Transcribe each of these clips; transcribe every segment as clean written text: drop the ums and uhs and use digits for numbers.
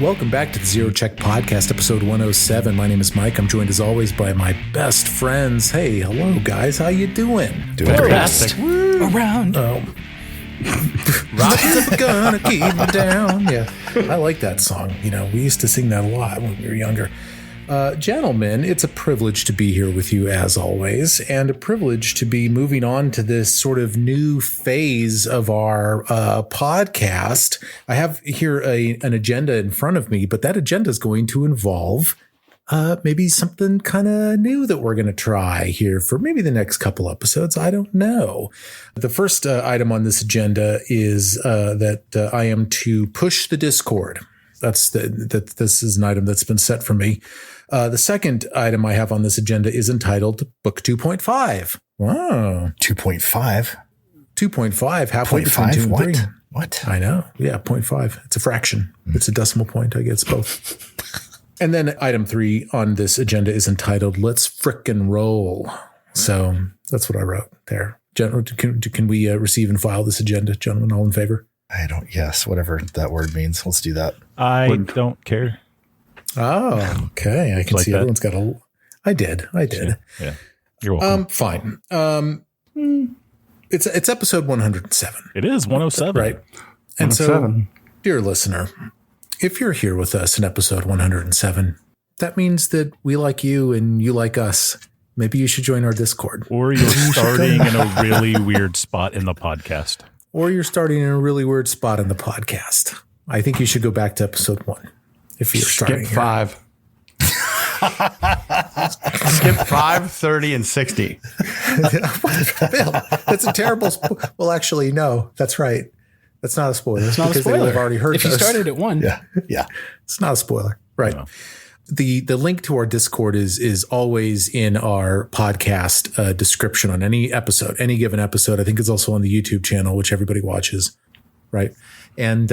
Welcome back to the Zero Check Podcast, episode 107. My name is Mike. I'm joined as always by my best friends. Hey, hello guys. How you doing? Doing the best around. Rockets are gonna keep me down. Yeah, I like that song. You know, we used to sing that a lot when we were younger. Gentlemen, it's a privilege to be here with you as always, and a privilege to be moving on to this sort of new phase of our podcast. I have here an agenda in front of me, but that agenda is going to involve maybe something kind of new that we're going to try here for maybe the next couple episodes. I don't know. The first item on this agenda is that I am to push the Discord. This is an item that's been set for me. The second item I have on this agenda is entitled Book 2.5. Wow. 2.5? 2.5, halfway between 2 and 3. What? I know. Yeah, 0.5. It's a fraction. It's a decimal point. I guess both. And then item 3 on this agenda is entitled Let's Frickin' Roll. So that's what I wrote there. Can we receive and file this agenda, gentlemen? All in favor? Yes, whatever that word means. Let's do that. I don't care. Oh, okay. I can see everyone's got I did. Yeah. You're welcome. Fine. It's episode 107. It is 107. Right. And so, dear listener, if you're here with us in episode 107, that means that we like you and you like us. Maybe you should join our Discord. Or you're starting in a really weird spot in the podcast. I think you should go back to episode 1 if you're starting Skip 5. Skip 5, 30, and 60. Bill, that's a terrible well, actually, no, that's right. That's not a spoiler. It's not a spoiler. They've already heard if you started at 1. Yeah. It's not a spoiler. Right. No. The link to our Discord is always in our podcast description on any given episode. I think it's also on the YouTube channel, which everybody watches. Right. And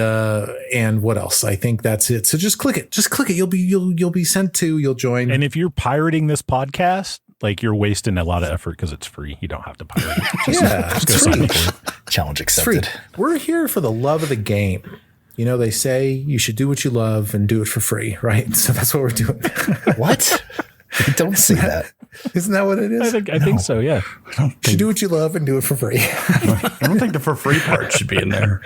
what else? I think that's it. So just click it. You'll be sent to, you'll join. And if you're pirating this podcast, like you're wasting a lot of effort because it's free. You don't have to pirate it. It's free. Challenge accepted. We're here for the love of the game. You know, they say you should do what you love and do it for free, right? So that's what we're doing. What? Don't say that. Isn't that what it is? I think so, yeah. You should do what you love and do it for free. I don't think the for free part should be in there.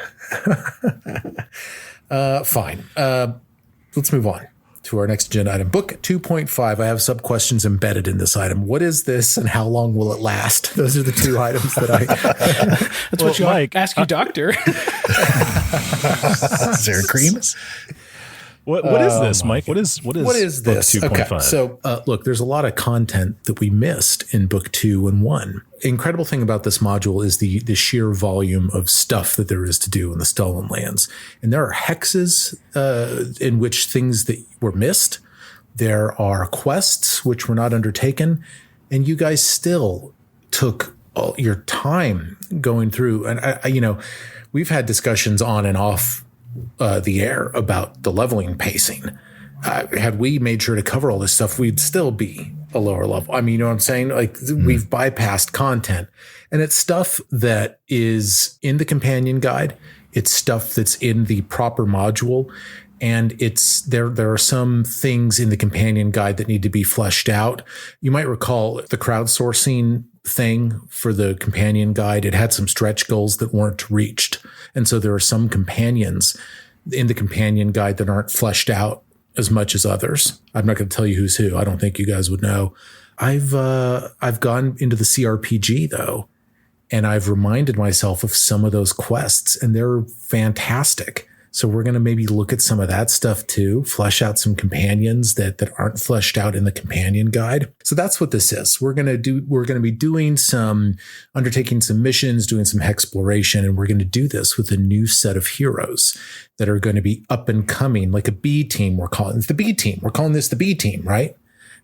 Fine. Let's move on to our next agenda item. Book 2.5. I have sub questions embedded in this item. What is this and how long will it last? Those are the 2 items that That's what you like. Ask your doctor. Is there cream? What is this, Mike? What is this? Book 2.5? Okay, so look, there's a lot of content that we missed in book 2 and 1. Incredible thing about this module is the sheer volume of stuff that there is to do in the Stolen Lands. And there are hexes in which things that were missed. There are quests which were not undertaken. And you guys still took all your time going through. And, we've had discussions on and off the air about the leveling pacing. Had we made sure to cover all this stuff, we'd still be a lower level. I mean, you know what I'm saying? Like we've bypassed content, and it's stuff that is in the companion guide. It's stuff that's in the proper module. And there are some things in the companion guide that need to be fleshed out. You might recall the crowdsourcing thing for the companion guide. It had some stretch goals that weren't reached. And so there are some companions in the companion guide that aren't fleshed out as much as others. I'm not going to tell you who's who. I don't think you guys would know. I've gone into the CRPG though, and I've reminded myself of some of those quests, and they're fantastic. So we're going to maybe look at some of that stuff too, flesh out some companions that aren't fleshed out in the companion guide. So that's what this is. We're going to be undertaking some missions, doing some exploration, and we're going to do this with a new set of heroes that are going to be up and coming, like a B team. We're calling this the B team. We're calling this the B team, right?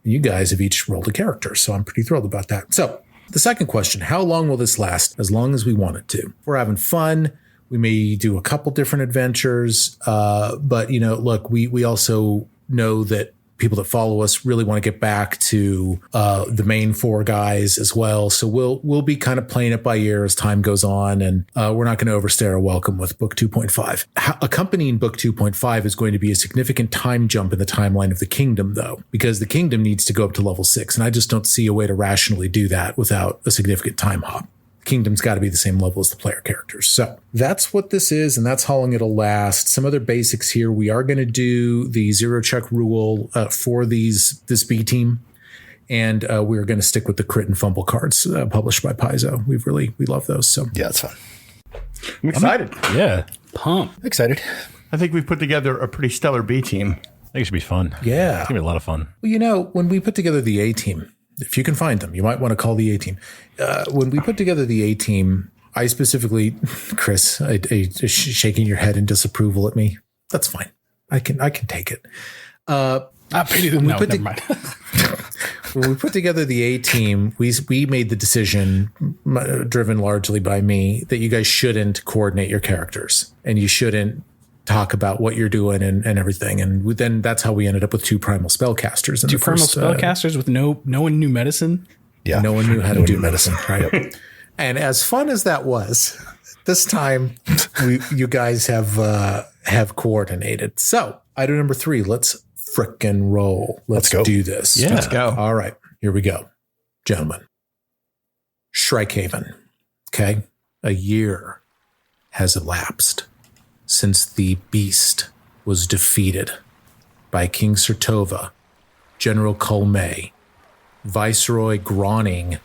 And you guys have each rolled a character. So I'm pretty thrilled about that. So the second question, how long will this last? As long as we want it to. We're having fun. We may do a couple different adventures, but look, we also know that people that follow us really want to get back to the main 4 guys as well. So we'll be kind of playing it by ear as time goes on, and we're not going to overstay our welcome with book 2.5. Accompanying book 2.5 is going to be a significant time jump in the timeline of the kingdom, though, because the kingdom needs to go up to level 6, and I just don't see a way to rationally do that without a significant time hop. Kingdom's got to be the same level as the player characters. So that's what this is, and that's how long it'll last. Some other basics here. We are going to do the 0 check rule for this B team, and we're going to stick with the crit and fumble cards published by Paizo. We love those. So Yeah, it's fun. I'm excited. Yeah. Pump. Excited. I think we put together a pretty stellar B team. I think it should be fun. yeah. It's going to be a lot of fun. Well, when we put together the A team, if you can find them, you might want to call the A team. When we put together the A team, I specifically, Chris, shaking your head in disapproval at me. That's fine. I can take it. Never mind. When we put together the A team, we made the decision, driven largely by me, that you guys shouldn't coordinate your characters and you shouldn't talk about what you're doing and everything. And then that's how we ended up with 2 primal spellcasters. 2 primal spellcasters with no one knew medicine. Yeah. No one knew how to do medicine, right? And as fun as that was, this time you guys have coordinated. So item number 3, let's frickin' roll. Let's go. do this. Yeah. Let's go. All right, here we go, gentlemen. Shrikehaven. Okay, a year has elapsed since the beast was defeated by King Sertova, General Colmay, Viceroy Groning,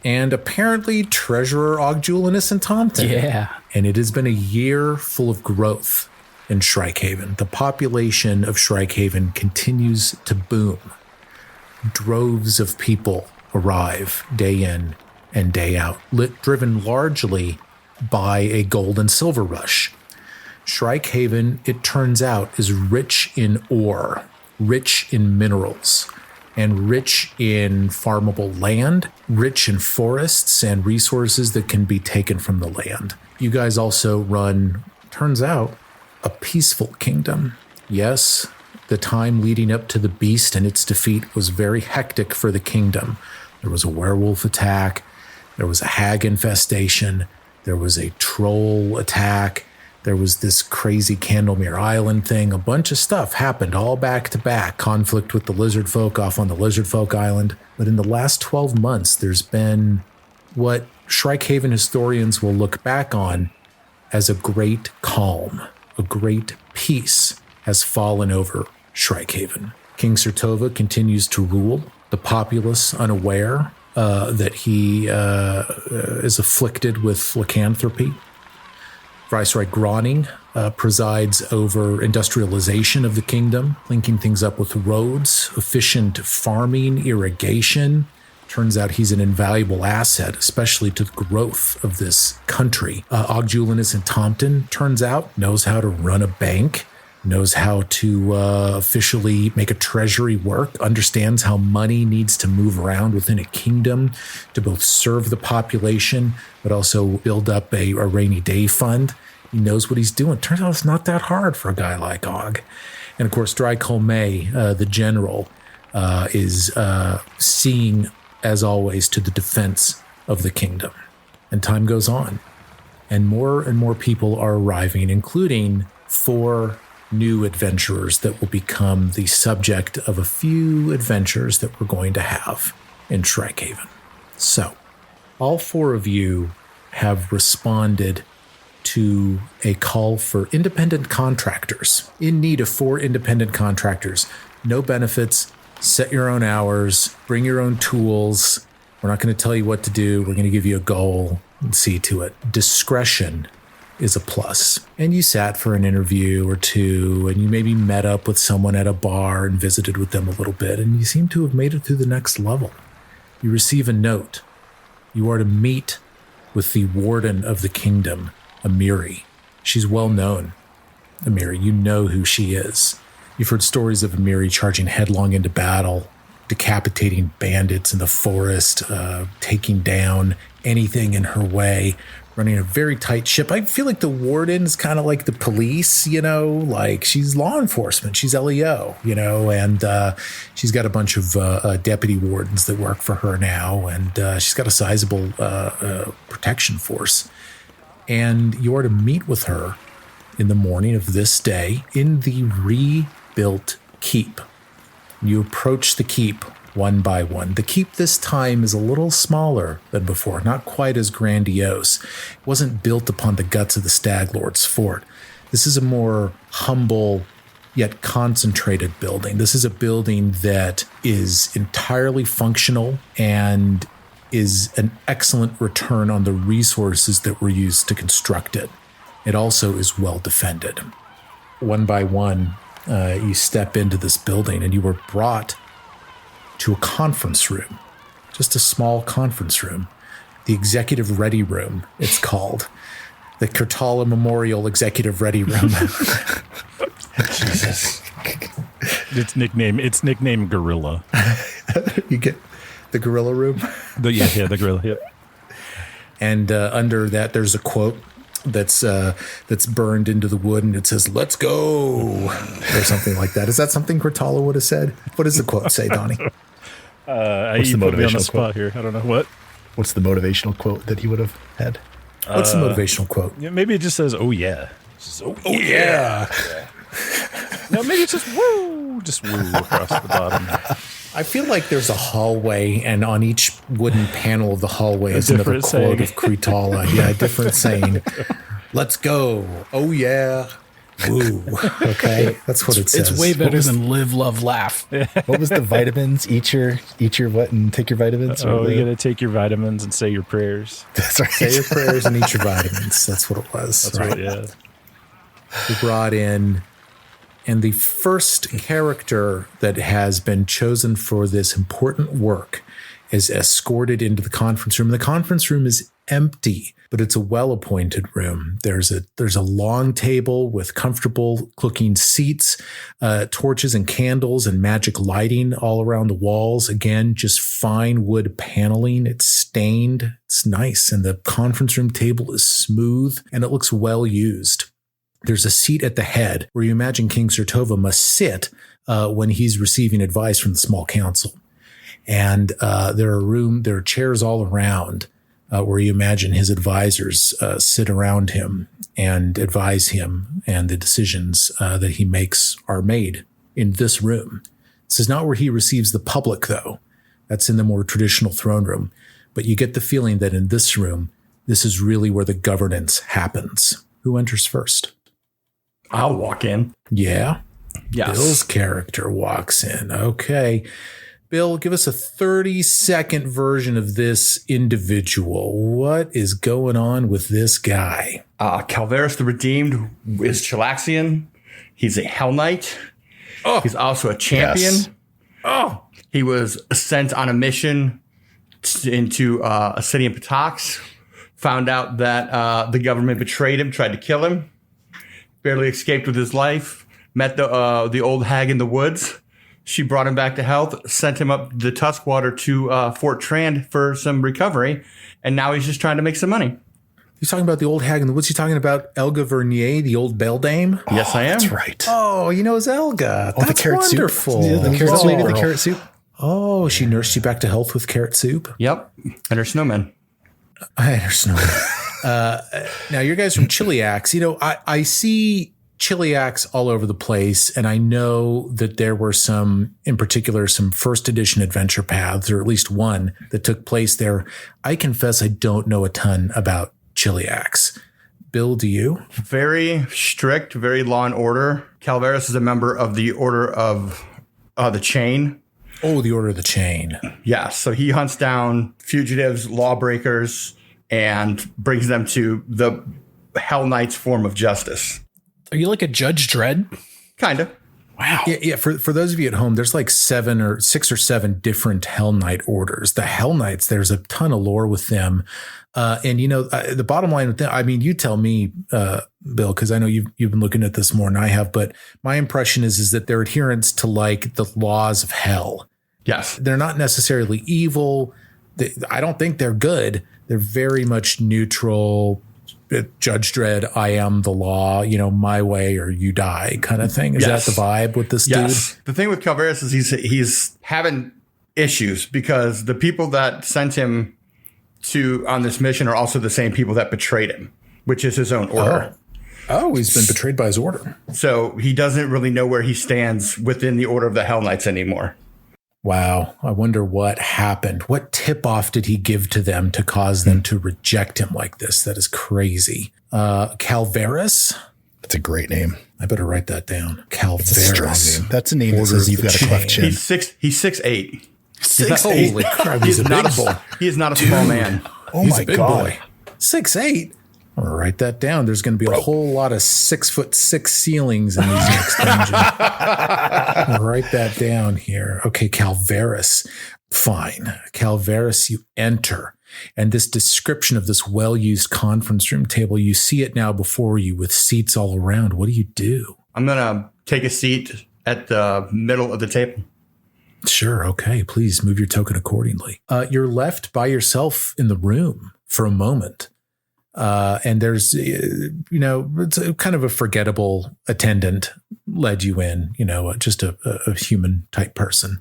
and apparently Treasurer Ogjulinus and Tompton. Yeah. And it has been a year full of growth in Shrikehaven. The population of Shrikehaven continues to boom. Droves of people arrive day in and day out, driven largely by a gold and silver rush. Shrikehaven, it turns out, is rich in ore, rich in minerals, and rich in farmable land, rich in forests and resources that can be taken from the land. You guys also run, turns out, a peaceful kingdom. Yes, the time leading up to the beast and its defeat was very hectic for the kingdom. There was a werewolf attack, there was a hag infestation, there was a troll attack, there was this crazy Candlemere Island thing. A bunch of stuff happened all back to back. Conflict with the lizard folk off on the lizard folk island. But in the last 12 months, there's been what Shrikehaven historians will look back on as a great calm, a great peace has fallen over Shrikehaven. King Sertova continues to rule, the populace unaware that he is afflicted with lycanthropy. Viceroy Groning presides over industrialization of the kingdom, linking things up with roads, efficient farming, irrigation. Turns out he's an invaluable asset, especially to the growth of this country. Ogjulinus and Tompton, turns out, knows how to run a bank, knows how to officially make a treasury work, understands how money needs to move around within a kingdom to both serve the population, but also build up a rainy day fund. He knows what he's doing. Turns out it's not that hard for a guy like Og. And of course, Dry Colmay, the general, is seeing, as always, to the defense of the kingdom. And time goes on. And more people are arriving, including 4 new adventurers that will become the subject of a few adventures that we're going to have in Shrikehaven. So, all 4 of you have responded to a call for independent contractors, in need of 4 independent contractors. No benefits, set your own hours, bring your own tools. We're not going to tell you what to do. We're going to give you a goal and see to it. Discretion is a plus. And you sat for an interview or 2, and you maybe met up with someone at a bar and visited with them a little bit, and you seem to have made it through the next level. You receive a note. You are to meet with the warden of the kingdom, Amiri. She's well known. Amiri, you know who she is. You've heard stories of Amiri charging headlong into battle, decapitating bandits in the forest, taking down anything in her way, running a very tight ship. I feel like the warden is kind of like the police, like she's law enforcement. She's LEO, and she's got a bunch of deputy wardens that work for her now, and she's got a sizable protection force. And you're to meet with her in the morning of this day in the rebuilt keep. You approach the keep one by one. The keep this time is a little smaller than before, not quite as grandiose. It wasn't built upon the guts of the Stag Lord's fort. This is a more humble yet concentrated building. This is a building that is entirely functional and is an excellent return on the resources that were used to construct it. It also is well defended. One by one, you step into this building and you were brought to a conference room, just a small conference room, the Executive Ready Room, it's called. The Kurtala Memorial Executive Ready Room. Jesus. It's nicknamed Gorilla. You get the Gorilla Room? The Gorilla, yeah. And under that, there's a quote that's burned into the wood, and it says, "Let's go," or something like that. Is that something Kurtala would have said? What does the quote say, Donnie? What's the motivational quote here? I don't know what. What's the motivational quote that he would have had? What's the motivational quote? Yeah, maybe it just says, "Oh yeah." Oh yeah. No, maybe it's just woo across the bottom. I feel like there's a hallway, and on each wooden panel of the hallway is another quote of Kurtala. Yeah, a different saying. Let's go. Oh yeah. Woo. Okay, that's what it says. It's way better than live, love, laugh. What was the vitamins? Eat your what and take your vitamins? Oh, you gotta take your vitamins and say your prayers. That's right. Say your prayers and eat your vitamins. That's what it was. That's right. Yeah. We brought in, and the first character that has been chosen for this important work is escorted into the conference room. The conference room is empty, but it's a well-appointed room. There's a long table with comfortable looking seats, torches and candles and magic lighting all around the walls. Again, just fine wood paneling. It's stained. It's nice. And the conference room table is smooth and it looks well used. There's a seat at the head where you imagine King Sertova must sit when he's receiving advice from the small council. And there are chairs all around where you imagine his advisors sit around him and advise him, and the decisions that he makes are made in this room. This is not where he receives the public, though. That's in the more traditional throne room. But you get the feeling that in this room, this is really where the governance happens. Who enters first? I'll walk in. Yeah. Yes. Bill's character walks in. Okay. Bill, give us a 30-second version of this individual. What is going on with this guy? Calvaris the Redeemed is Chilaxian. He's a Hell Knight. Oh. He's also a champion. Yes. Oh. He was sent on a mission into a city in Patox. Found out that the government betrayed him, tried to kill him. Barely escaped with his life. Met the old hag in the woods. She brought him back to health, sent him up the Tuskwater to Fort Trand for some recovery, and now he's just trying to make some money. You're talking about the old hag in the woods? You're talking about Elga Vernier, the old beldame? Yes, I am. That's right. Oh, you know it's Elga. Oh, That's the carrot wonderful. soup. Yeah, the carrot soup. The carrot soup. Oh, she nursed you back to health with carrot soup? Yep, and her snowman. I understand. Now, you guys from Chiliax. You know, I see Chiliax all over the place, and I know that there were some, in particular, some first edition adventure paths, or at least one that took place there. I confess I don't know a ton about Chiliax. Bill, do you? Very strict, very law and order. Calvaris is a member of the Order of the Chain. Oh, the Order of the Chain. Yeah, so he hunts down fugitives, lawbreakers, and brings them to the Hell Knight's form of justice. Are you like a Judge Dredd? Kind of. Wow. Yeah. For those of you at home, there's like 6 or 7 different Hell Knight orders. The Hell Knights, there's a ton of lore with them. And, you know, the bottom line with them, I mean, you tell me, Bill, because I know you've been looking at this more than I have, but my impression is that they're adherents to like the laws of hell. Yes. They're not necessarily evil, I don't think they're good. They're very much neutral. Judge Dredd, I am the law, my way or you die kind of thing. Is that the vibe with this dude? The thing with Calvaris is he's having issues because the people that sent him on this mission are also the same people that betrayed him, which is his own order. Oh, he's been betrayed by his order. So he doesn't really know where he stands within the Order of the Hell Knights anymore. Wow. I wonder what happened. What tip-off did he give to them to cause them to reject him like this? That is crazy. Calvaris? That's a great name. I better write that down. Calvaris. It's a strong name. That's a name that says you've got a cleft chin. He's 6'8". 6'8". Holy crap. He's a big boy. He is not a small man. Oh He's my a big God. boy. 6'8". I'm going to write that down. There's going to be a whole lot of 6'6" ceilings in these next dungeons. I'm going to write that down here. Okay, Calvaris. Fine. Calvaris, you enter. And this description of this well-used conference room table, you see it now before you with seats all around. What do you do? I'm going to take a seat at the middle of the table. Sure. Okay. Please move your token accordingly. You're left by yourself in the room for a moment. And there's, it's a kind of a forgettable attendant led you in, just a human type person.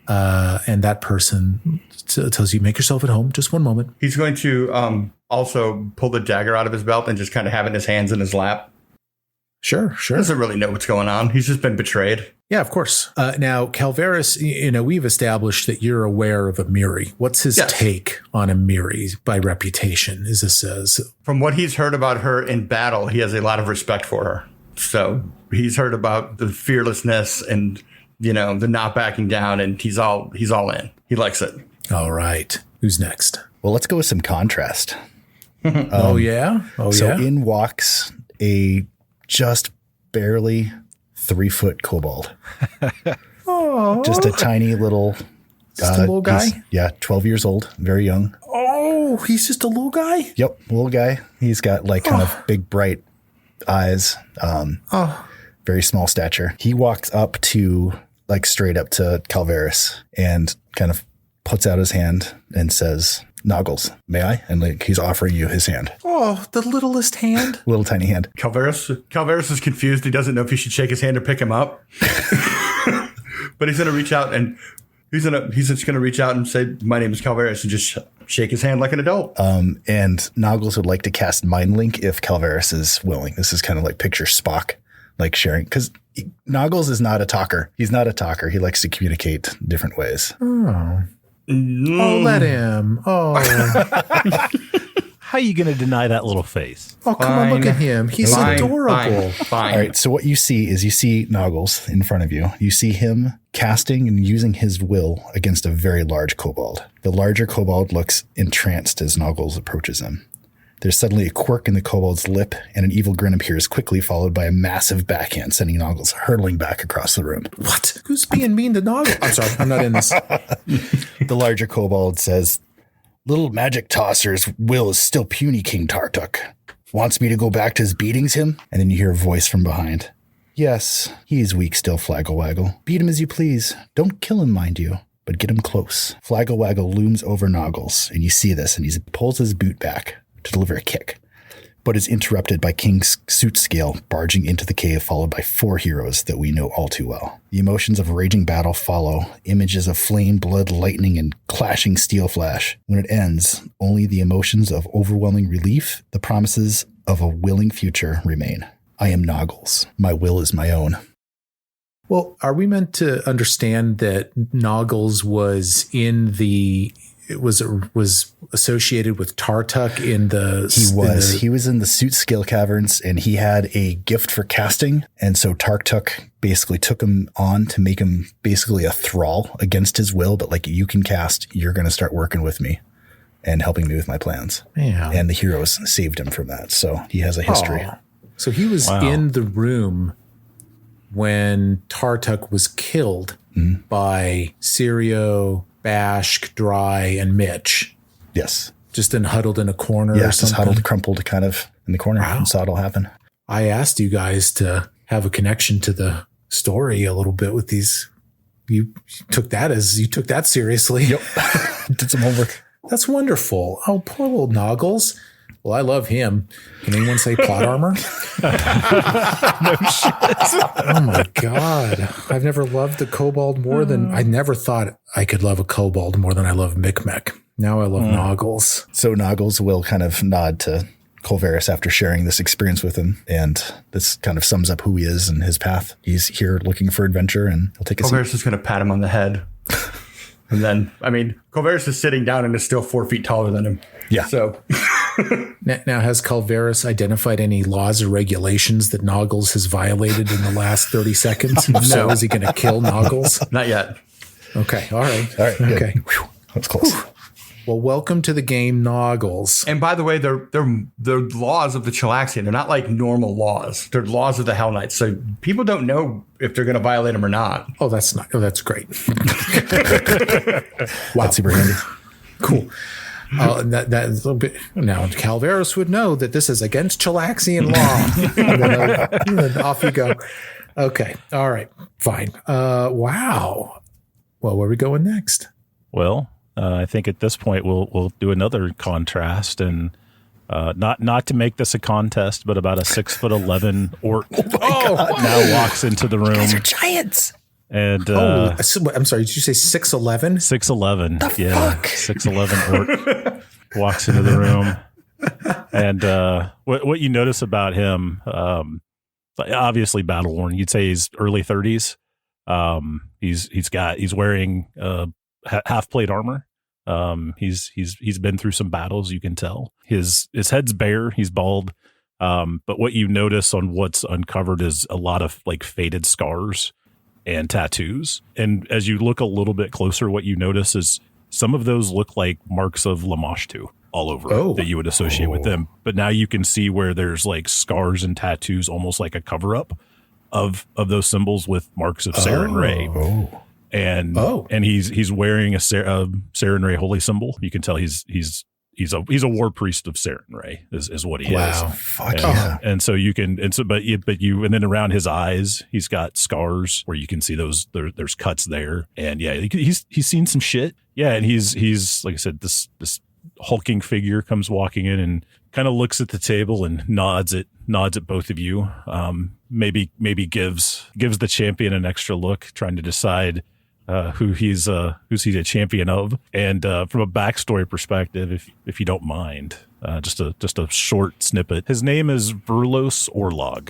And that person tells you, make yourself at home. Just one moment. He's going to also pull the dagger out of his belt and just kind of have it in his hands in his lap. Sure. Doesn't really know what's going on. He's just been betrayed. Yeah, of course. Now, Calvaris, we've established that you're aware of Amiri. What's his take on Amiri by reputation, as it says? From what he's heard about her in battle, he has a lot of respect for her. So he's heard about the fearlessness and, the not backing down, and he's all in. He likes it. All right. Who's next? Well, let's go with some contrast. So in walks a just barely 3-foot kobold. Oh, Just a tiny little, just a little guy. 12 years old, very young. Oh, he's just a little guy. Yep, little guy. He's got kind of big, bright eyes. Very small stature. He walks up to straight up to Calvaris and kind of puts out his hand and says, "Noggles, may I?" And he's offering you his hand. Oh, the littlest hand. Little tiny hand. Calvaris is confused. He doesn't know if he should shake his hand or pick him up. But he's going to reach out and he's just going to reach out and say, "My name is Calvaris," and just shake his hand like an adult. And Noggles would like to cast Mind Link if Calvaris is willing. This is kind of like picture Spock, sharing, because Noggles is not a talker. He's not a talker. He likes to communicate different ways. Oh, let him. Oh. How are you going to deny that little face? Oh, come on, look at him. He's adorable. Fine. All right, so what you see Noggles in front of you. You see him casting and using his will against a very large kobold. The larger kobold looks entranced as Noggles approaches him. There's suddenly a quirk in the kobold's lip, and an evil grin appears, quickly followed by a massive backhand, sending Noggles hurtling back across the room. What? Who's being mean to Noggles? I'm sorry, I'm not in this. The larger kobold says, "Little magic tosser's will is still puny, King Tartuk. Wants me to go back to his beatings him?" And then you hear a voice from behind. "Yes, he is weak still, Flaggle-Waggle. Beat him as you please. Don't kill him, mind you, but get him close." Flaggle-Waggle looms over Noggles, and you see this, and he pulls his boot back to deliver a kick, but is interrupted by King Suitscale barging into the cave, followed by 4 heroes that we know all too well. The emotions of raging battle follow, images of flame, blood, lightning, and clashing steel flash. When it ends, only the emotions of overwhelming relief, the promises of a willing future remain. I am Noggles. My will is my own. Well, are we meant to understand that Noggles was was associated with Tartuk in the... He was in the Suitscale caverns, and he had a gift for casting. And so Tartuk basically took him on to make him basically a thrall against his will. But you can cast, you're going to start working with me and helping me with my plans. Yeah. And the heroes saved him from that. So he has a history. Oh. So he was in the room when Tartuk was killed by Sirio, Bashk, Dry, and Mitch. Yes. Just then huddled in a corner or something? Just huddled, crumpled kind of in the corner and saw it all happen. I asked you guys to have a connection to the story a little bit with these. You took that seriously. Yep. Did some homework. That's wonderful. Oh, poor little Noggles. Well, I love him. Can anyone say plot armor? Oh my God. I've never loved a kobold more than I never thought I could love a kobold more than I love Micmac. Now I love Noggles. So Noggles will kind of nod to Colvaris after sharing this experience with him. And this kind of sums up who he is and his path. He's here looking for adventure, and he'll take a Colvaris is going to pat him on the head. And then, Colvaris is sitting down and is still 4 feet taller than him. Yeah. So Now, has Calvaris identified any laws or regulations that Noggles has violated in the last 30 seconds? If so, is he going to kill Noggles? not yet. Okay. All right. All right. Good. Okay. Whew, that's close. Whew. Well, welcome to the game, Noggles. And by the way, they're laws of the Chilaxian. They're not like normal laws. They're laws of the Hell Knights. So people don't know if they're going to violate them or not. Oh, that's great. Wow. That's super handy. Cool. That is a little bit. Now, Calvaris would know that this is against Chilaxian law. and then off you go. Okay. All right. Fine. Wow. Well, where are we going next? Well, I think at this point we'll do another contrast, and not to make this a contest, but about a 6'11" orc now walks into the room. These are giants. And I'm sorry. Did you say 6'11"? 6'11". Fuck? 6'11" orc walks into the room, and what you notice about him, obviously battle worn. You'd say he's early 30s. He's wearing half plate armor. He's been through some battles. You can tell his head's bare. He's bald. But what you notice on what's uncovered is a lot of like faded scars and tattoos. And as you look a little bit closer, what you notice is some of those look like marks of Lamashtu all over that you would associate with them. But now you can see where there's like scars and tattoos, almost like a cover up of those symbols with marks of Saren Ray. And he's wearing a Saren Ray holy symbol. You can tell he's a war priest of Saren Ray is what he is. Fuck yeah. And so you can, and then around his eyes, he's got scars where you can see there's cuts there. And yeah, he's seen some shit. Yeah. And he's like I said, this hulking figure comes walking in and kind of looks at the table and nods at both of you. Maybe gives the champion an extra look, trying to decide who's he a champion of. And from a backstory perspective, if you don't mind, just a short snippet. His name is Verlos Orlog.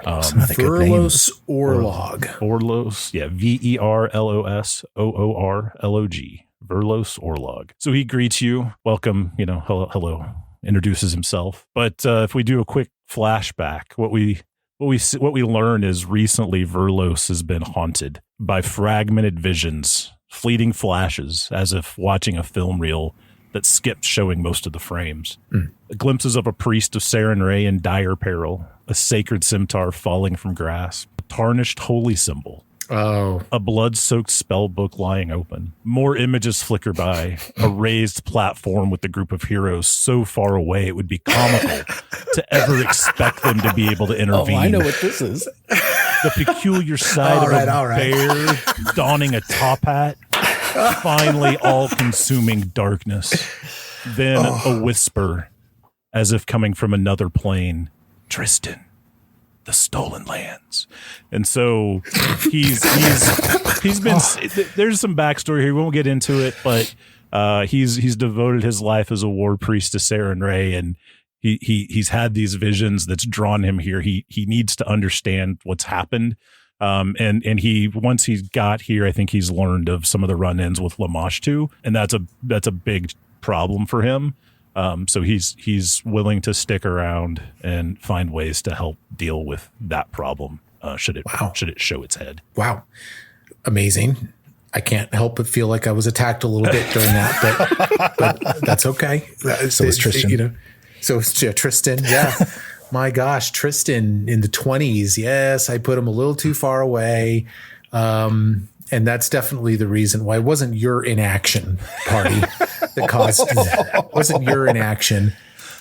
Verlos Orlog. Orlos, yeah, Verlos Oorlog. Verlos Orlog. So he greets you, welcome, hello, introduces himself. But if we do a quick flashback, what we learn is recently Verlos has been haunted by fragmented visions, fleeting flashes, as if watching a film reel that skipped showing most of the frames. Glimpses of a priest of Saren Ray in dire peril, a sacred scimitar falling from grasp, a tarnished holy symbol, a blood-soaked spell book lying open. More images flicker by, a raised platform with a group of heroes so far away it would be comical to ever expect them to be able to intervene. Oh, I know what this is. The peculiar side of a bear donning a top hat. Finally, all-consuming darkness. Then a whisper, as if coming from another plane. Tristan, the stolen lands. And so he's been, there's some backstory here. We won't get into it, but he's devoted his life as a war priest to Saren Ray, and he's had these visions that's drawn him here. He needs to understand what's happened. And he, once he got here, I think he's learned of some of the run-ins with Lamashtu, and that's a big problem for him. So he's willing to stick around and find ways to help deal with that problem. Should it show its head? Wow. Amazing. I can't help but feel like I was attacked a little bit during that, but that's okay. So is Tristan. Tristan. Yeah. My gosh, Tristan in the 20s. Yes, I put him a little too far away. And that's definitely the reason why it wasn't your inaction party that caused that. It wasn't your inaction.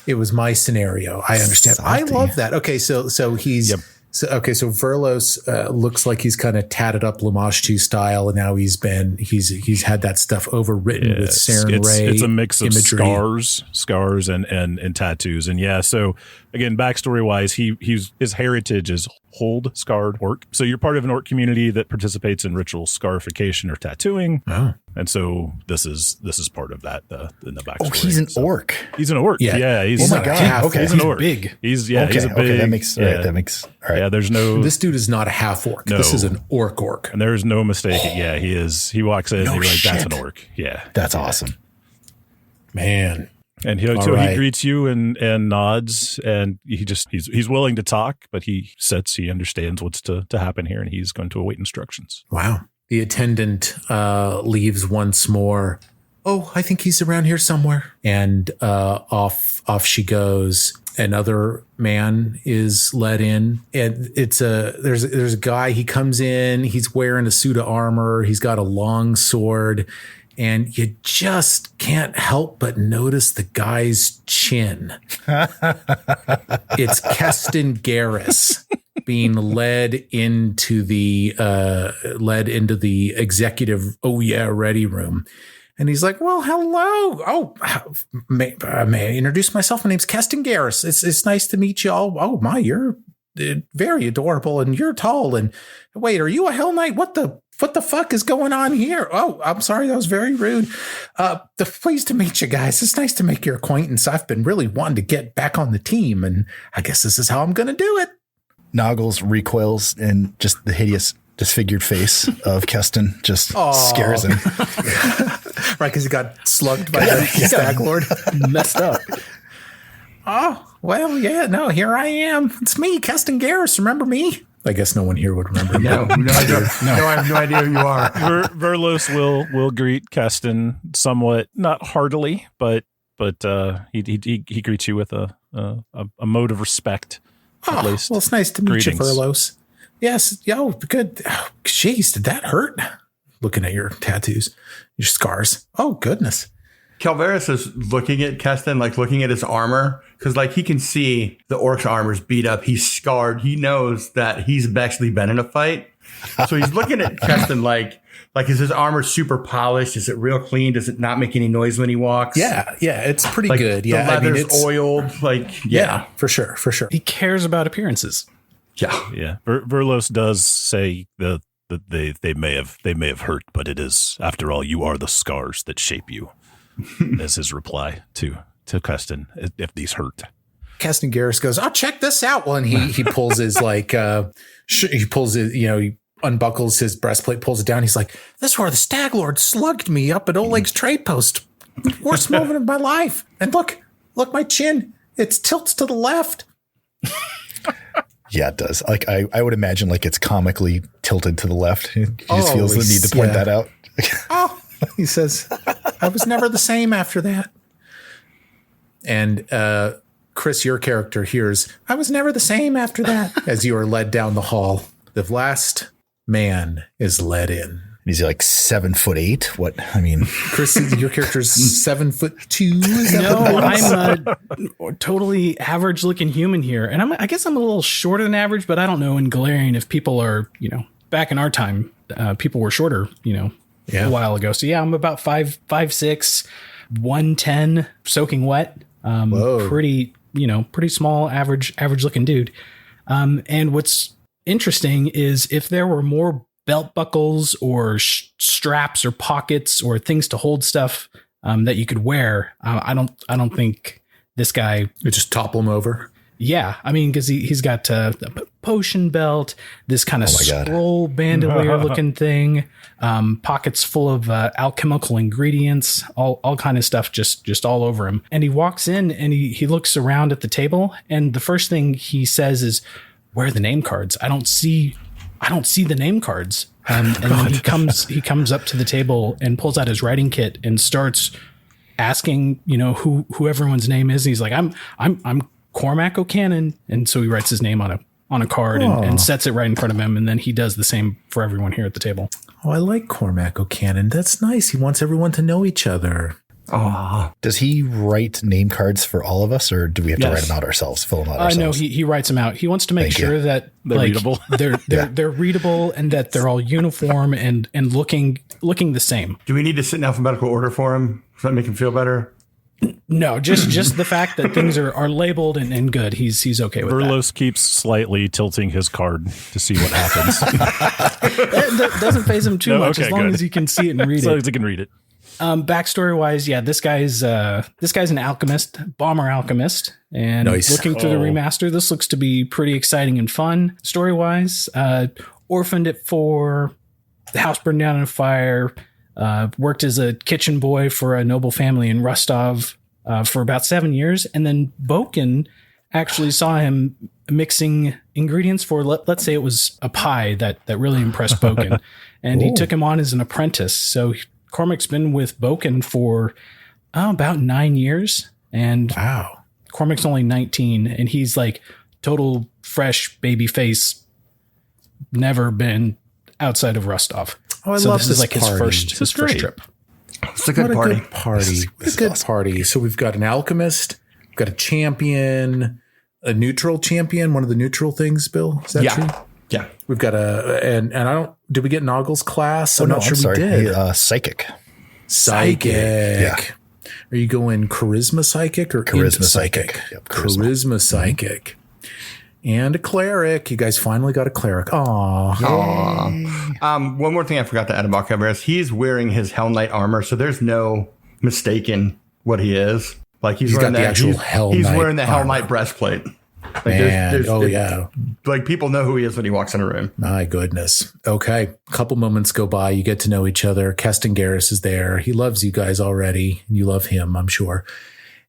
It was my scenario. I understand. I love that. Okay. So he's So Verlos looks like he's kind of tatted up Lamashtu style, and now he's had that stuff overwritten with Saren Ray. It's a mix of imagery. scars and tattoos, and yeah. So again, backstory wise, his heritage is Hold Scarred Orc. So you're part of an orc community that participates in ritual scarification or tattooing. Oh. And so this is part of that in the backstory. Oh, he's an orc. He's an orc. Yeah. He's Oh my God. Okay. He's an orc. big. He's a big. That makes all right. Yeah, there's no. This dude is not a half orc. No. This is an orc. And there's no mistake. Yeah, he is. He walks in and you're like, that's shit. an orc. Yeah. That's awesome. Man. And he greets you and nods, and he's willing to talk, but he understands what's to happen here, and he's going to await instructions. Wow. The attendant leaves once more. Oh, I think he's around here somewhere. And off she goes. Another man is let in, and there's a guy. He comes in. He's wearing a suit of armor. He's got a long sword. And you just can't help but notice the guy's chin. It's Keston Garrus being led into the executive ready room. And he's like, well, hello. Oh, may I introduce myself? My name's Keston Garrus. It's nice to meet you all. Oh my, you're very adorable, and you're tall. And wait, are you a Hell Knight? What the fuck is going on here? Oh, I'm sorry. That was very rude. Pleased to meet you guys. It's nice to make your acquaintance. I've been really wanting to get back on the team, and I guess this is how I'm going to do it. Noggles recoils, and just the hideous disfigured face of Keston just scares him. Right, because he got slugged by the Stag Lord. Messed up. Oh, well, yeah, no, here I am. It's me, Keston Garrus. Remember me? I guess no one here would remember me. No, I have no idea who you are. Verlos will greet Keston somewhat, not heartily, but he greets you with a mode of respect. At least. Well, it's nice to meet Greetings. you, Verlos. Yes, yo, good. Oh, jeez, did that hurt? Looking at your tattoos, your scars. Oh, goodness. Calvaris is looking at Keston, like looking at his armor, because like he can see the orc's armor's beat up. He's scarred. He knows that he's actually been in a fight. So he's looking at Keston like is his armor super polished? Is it real clean? Does it not make any noise when he walks? Yeah, it's pretty Like, good. The Yeah, leather's it's oiled. Like, yeah, for sure. He cares about appearances. Yeah. Verlos does say that they may have hurt, but it is, after all, you are the scars that shape you. As his reply to Keston, if these hurt. Keston Garrus goes, "Oh, check this out." Well, and he pulls his he pulls his, he unbuckles his breastplate, pulls it down. He's like, "This is where the Stag Lord slugged me up at Oleg's trade post. Worst moment of my life. And look, my chin. It tilts to the left." Yeah, it does. Like I would imagine, like it's comically tilted to the left. He just feels the need to point that out. Oh, he says, "I was never the same after that." And Chris, your character hears, "I was never the same after that," as you are led down the hall. The last man is led in. He's like 7'8". What? I mean, Chris, your character's 7'2". No, I'm a totally average looking human here. And I guess I'm a little shorter than average, but I don't know in Galarian if people are, back in our time, people were shorter, a while ago. So yeah, I'm about 5'6", 110, soaking wet. Pretty small, average looking dude. And what's interesting is if there were more belt buckles or straps or pockets or things to hold stuff that you could wear, I don't think this guy would just topple him over. Yeah, I mean, because he's got a potion belt, this kind of scroll bandolier looking thing, pockets full of alchemical ingredients, all kind of stuff just all over him. And he walks in and he looks around at the table, and the first thing he says is, "Where are the name cards? I don't see the name cards." And then he comes up to the table and pulls out his writing kit and starts asking, who everyone's name is. And he's like, I'm Cormac O'Cannon. And so he writes his name on a card and sets it right in front of him. And then he does the same for everyone here at the table. Oh, I like Cormac O'Cannon. That's nice. He wants everyone to know each other. Oh, Does he write name cards for all of us, or do we have to Yes. write them out ourselves, fill them out ourselves? No, he writes them out. He wants to make Thank sure you. that They're readable. They're readable and that they're all uniform and looking the same. do we need to sit in alphabetical order for him? Does that make him feel better? No, just the fact that things are labeled and good. He's okay with that. Verlos keeps slightly tilting his card to see what happens. That doesn't phase him too No, much okay, as long good. as he can see it and read As long it. as he can read it. Backstory wise, yeah, this guy's an alchemist, bomber alchemist, and Nice. looking through the remaster, this looks to be pretty exciting and fun. Story wise, orphaned at 4, the house burned down in a fire. Worked as a kitchen boy for a noble family in Rostov for about 7 years, and then Boken actually saw him mixing ingredients for let's say it was a pie that really impressed Boken, and he took him on as an apprentice. So Cormac's been with Boken for about 9 years, and Wow. Cormac's only 19, and he's like total fresh baby face, never been outside of Rostov. Oh, I So love this this is like his party. first This is great. trip. It's a good What a party. good party. This What is a good awesome. party. So we've got an alchemist, we've got a champion, a neutral champion, one of the neutral things, Bill. Is that true? Yeah. We've got and I don't, did we get Noggle's class? I'm no, not sure I'm sorry. we did. Hey, psychic. Psychic. Yeah. Are you going charisma psychic or Charisma int psychic. Yep, Charisma psychic. And a cleric. You guys finally got a cleric. Aw. One more thing I forgot to add about Cabarrus. He's wearing his Hell Knight armor, so there's no mistaking what he is. Like he's wearing got the actual Hell He's Knight wearing the Hell armor. Knight breastplate. Like Man. Oh, yeah. Like people know who he is when he walks in a room. My goodness. Okay. A couple moments go by. You get to know each other. Keston Garrus is there. He loves you guys already. And you love him, I'm sure.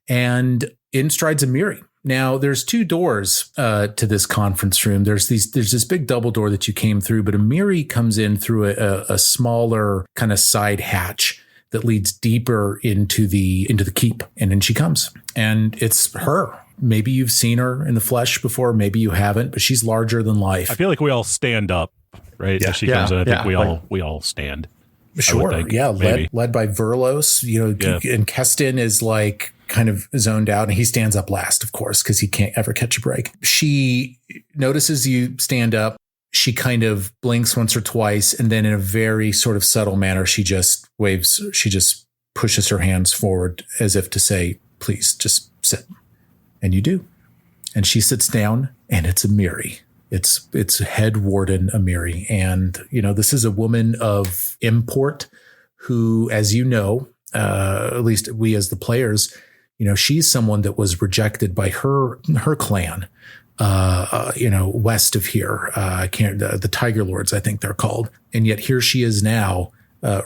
And in strides Amiri. Now, there's 2 doors to this conference room. There's this big double door that you came through, but Amiri comes in through a smaller kind of side hatch that leads deeper into the keep. And in she comes. And it's her. Maybe you've seen her in the flesh before. Maybe you haven't, but she's larger than life. I feel like we all stand up, right? Yeah. As she comes in, I think Yeah. we all stand. Sure. think, Yeah. maybe. Led by Verlos, Yeah. and Keston is like kind of zoned out, and he stands up last, of course, because he can't ever catch a break. She notices you stand up. She kind of blinks once or twice, and then in a very sort of subtle manner, she just waves. She just pushes her hands forward as if to say, please just sit. And you do. And she sits down, and it's Amiri. It's head warden Amiri. And, this is a woman of import who, as you know, at least we as the players, she's someone that was rejected by her clan, west of here. The Tiger Lords, I think they're called. And yet here she is now,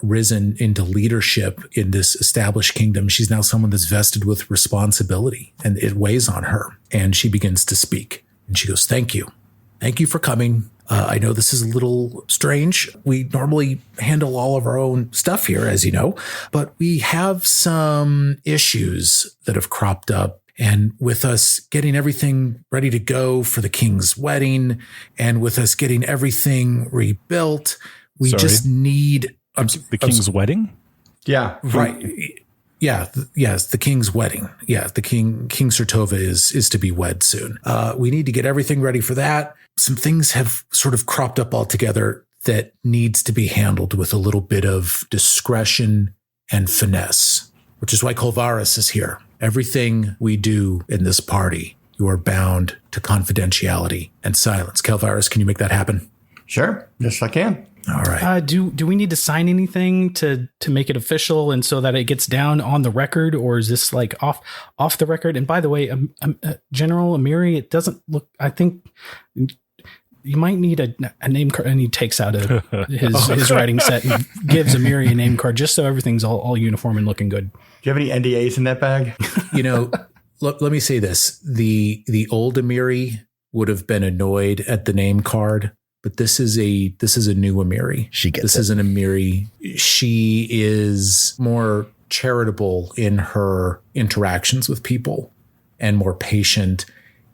risen into leadership in this established kingdom. She's now someone that's vested with responsibility, and it weighs on her. And she begins to speak, and she goes, "Thank you. Thank you for coming. I know this is a little strange. We normally handle all of our own stuff here, as you know, but we have some issues that have cropped up. And with us getting everything ready to go for the king's wedding, and with us getting everything rebuilt, we Sorry? just need The king's wedding? Yeah. right. Yeah. Yes. The king's wedding. Yeah. The King Sertova is to be wed soon. We need to get everything ready for that. Some things have sort of cropped up altogether that needs to be handled with a little bit of discretion and finesse, which is why Colvaris is here. Everything we do in this party, you are bound to confidentiality and silence. Colvaris, can you make that happen? Sure. Yes, I can. All right. Do we need to sign anything to make it official and so that it gets down on the record, or is this like off the record? And by the way, General Amiri, it doesn't look. I think you might need a name card. And he takes out his writing set and gives Amiri a name card just so everything's all uniform and looking good. Do you have any NDAs in that bag? Let me say this: the old Amiri would have been annoyed at the name card. But this is a new Amiri. She gets this it. is an Amiri. She is more charitable in her interactions with people and more patient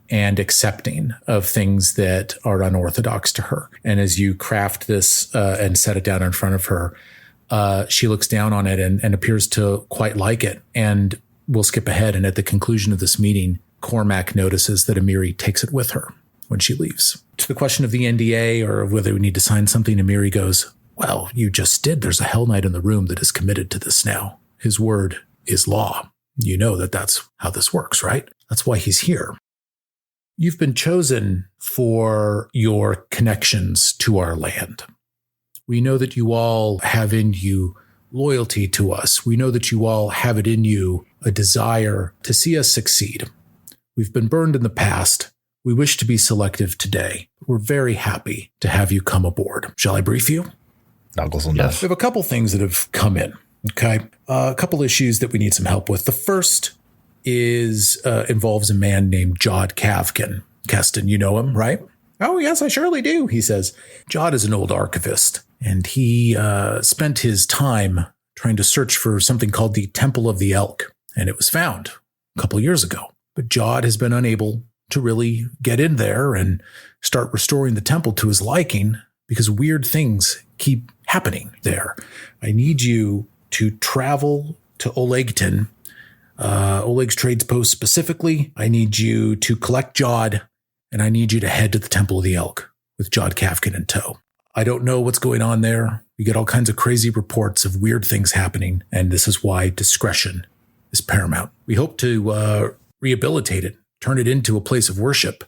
and accepting of things that are unorthodox to her. And as you craft this and set it down in front of her, She looks down on it and appears to quite like it. And we'll skip ahead. And at the conclusion of this meeting, Cormac notices that Amiri takes it with her when she leaves. To the question of the NDA or of whether we need to sign something, Amiri goes, well, you just did. There's a Hell Knight in the room that is committed to this now. His word is law. You know that that's how this works, right? That's why he's here. You've been chosen for your connections to our land. We know that you all have in you loyalty to us. We know that you all have it in you a desire to see us succeed. We've been burned in the past. We wish to be selective today. We're very happy to have you come aboard. Shall I brief you? Noggles will Yes. We have a couple things that have come in. Okay. A couple issues that we need some help with. The first involves a man named Jod Kavkin. Keston, you know him, right? Oh, yes, I surely do, he says. Jod is an old archivist, and he spent his time trying to search for something called the Temple of the Elk, and it was found a couple years ago. But Jod has been unable to really get in there and start restoring the temple to his liking because weird things keep happening there. I need you to travel to Olegton, Oleg's Trades Post specifically. I need you to collect Jod, and I need you to head to the Temple of the Elk with Jod Kavkin in tow. I don't know what's going on there. We get all kinds of crazy reports of weird things happening, and this is why discretion is paramount. We hope to rehabilitate it, turn it into a place of worship,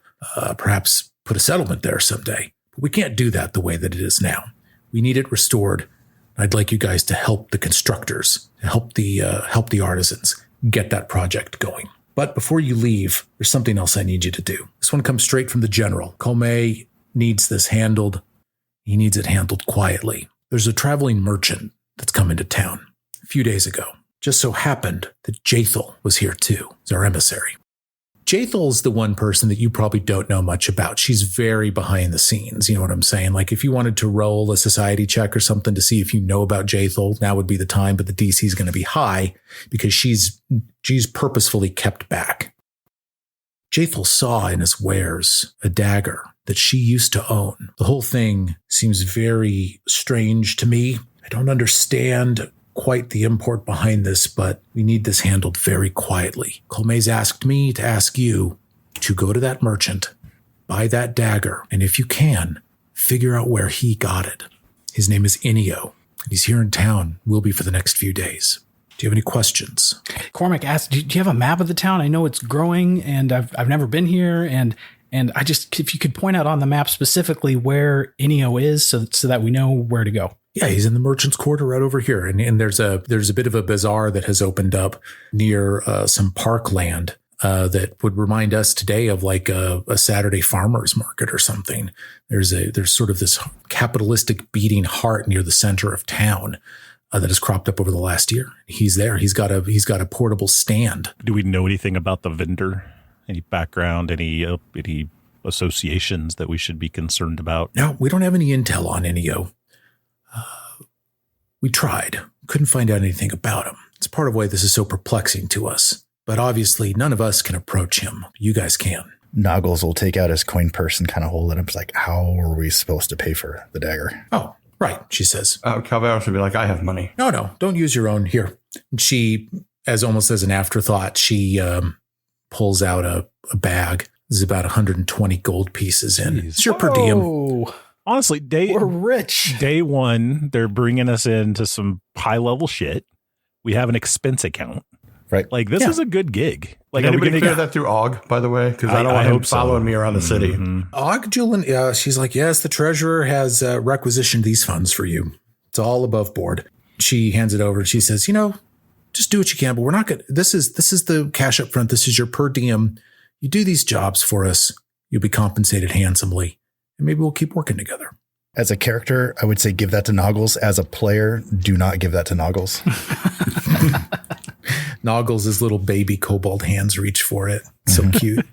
perhaps put a settlement there someday. But we can't do that the way that it is now. We need it restored. I'd like you guys to help the constructors, to help the artisans get that project going. But before you leave, there's something else I need you to do. This one comes straight from the general. Colme needs this handled. He needs it handled quietly. There's a traveling merchant that's come into town a few days ago. Just so happened that Jathel was here too, as our emissary. Jathel's the one person that you probably don't know much about. She's very behind the scenes. You know what I'm saying? Like if you wanted to roll a society check or something to see if you know about Jathel, now would be the time, but the DC is going to be high because she's purposefully kept back. Jathel saw in his wares a dagger that she used to own. The whole thing seems very strange to me. I don't understand quite the import behind this, but we need this handled very quietly. Colme's asked me to ask you to go to that merchant, buy that dagger, and if you can, figure out where he got it. His name is Inio, and he's here in town, will be for the next few days. Do you have any questions? Cormac asked, do you have a map of the town? I know it's growing, and I've never been here, and I just, if you could point out on the map specifically where Inio is so that we know where to go. Yeah, he's in the merchant's quarter right over here. And there's a bit of a bazaar that has opened up near some parkland that would remind us today of like a Saturday farmer's market or something. There's sort of this capitalistic beating heart near the center of town that has cropped up over the last year. He's there. He's got a portable stand. Do we know anything about the vendor? Any background? Any associations that we should be concerned about? No, we don't have any intel on Inio. We tried. Couldn't find out anything about him. It's part of why this is so perplexing to us. But obviously, none of us can approach him. You guys can. Noggles will take out his coin purse and kind of hold it up. It's like, how are we supposed to pay for the dagger? Oh, right, she says. Calvados would be like, I have money. No, don't use your own. Here. She, almost as an afterthought, she pulls out a bag. There's about 120 gold pieces in. It's your per diem. Honestly, we're rich. Day one, they're bringing us into some high level shit. We have an expense account. Right. Like this is a good gig. Like Did anybody clear that through Og, by the way? Because I don't want him following me around the city. Og, Julian, she's like, yes, the treasurer has requisitioned these funds for you. It's all above board. She hands it over. She says, just do what you can, but we're not going to, this is the cash up front. This is your per diem. You do these jobs for us. You'll be compensated handsomely. And maybe we'll keep working together. As a character, I would say give that to Noggles. As a player, do not give that to Noggles. Noggles' little baby kobold hands reach for it. So cute.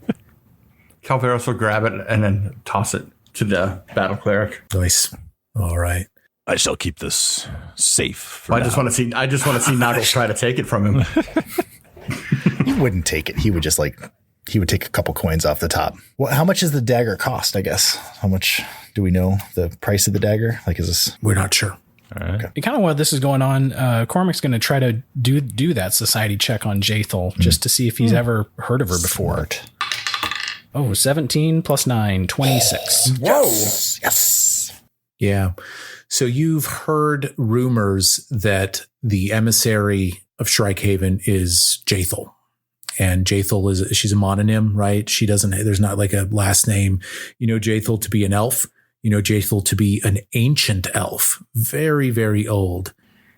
Calvados will grab it and then toss it to the battle cleric. Nice. All right. I shall keep this safe. I just want to see Noggles try to take it from him. He wouldn't take it. He would just he would take a couple coins off the top. Well, how much does the dagger cost, I guess? How much do we know the price of the dagger? Like, is this? We're not sure. All right. And kind of while this is going on, Cormac's going to try to do that society check on Jathel just to see if he's ever heard of her before. Smart. Oh, 17 plus 9, 26. Whoa. Yes. Yeah. So you've heard rumors that the emissary of Shrikehaven is Jathel. And Jathel she's a mononym, right? There's not like a last name. You know Jathel to be an elf. You know Jathel to be an ancient elf, very, very old.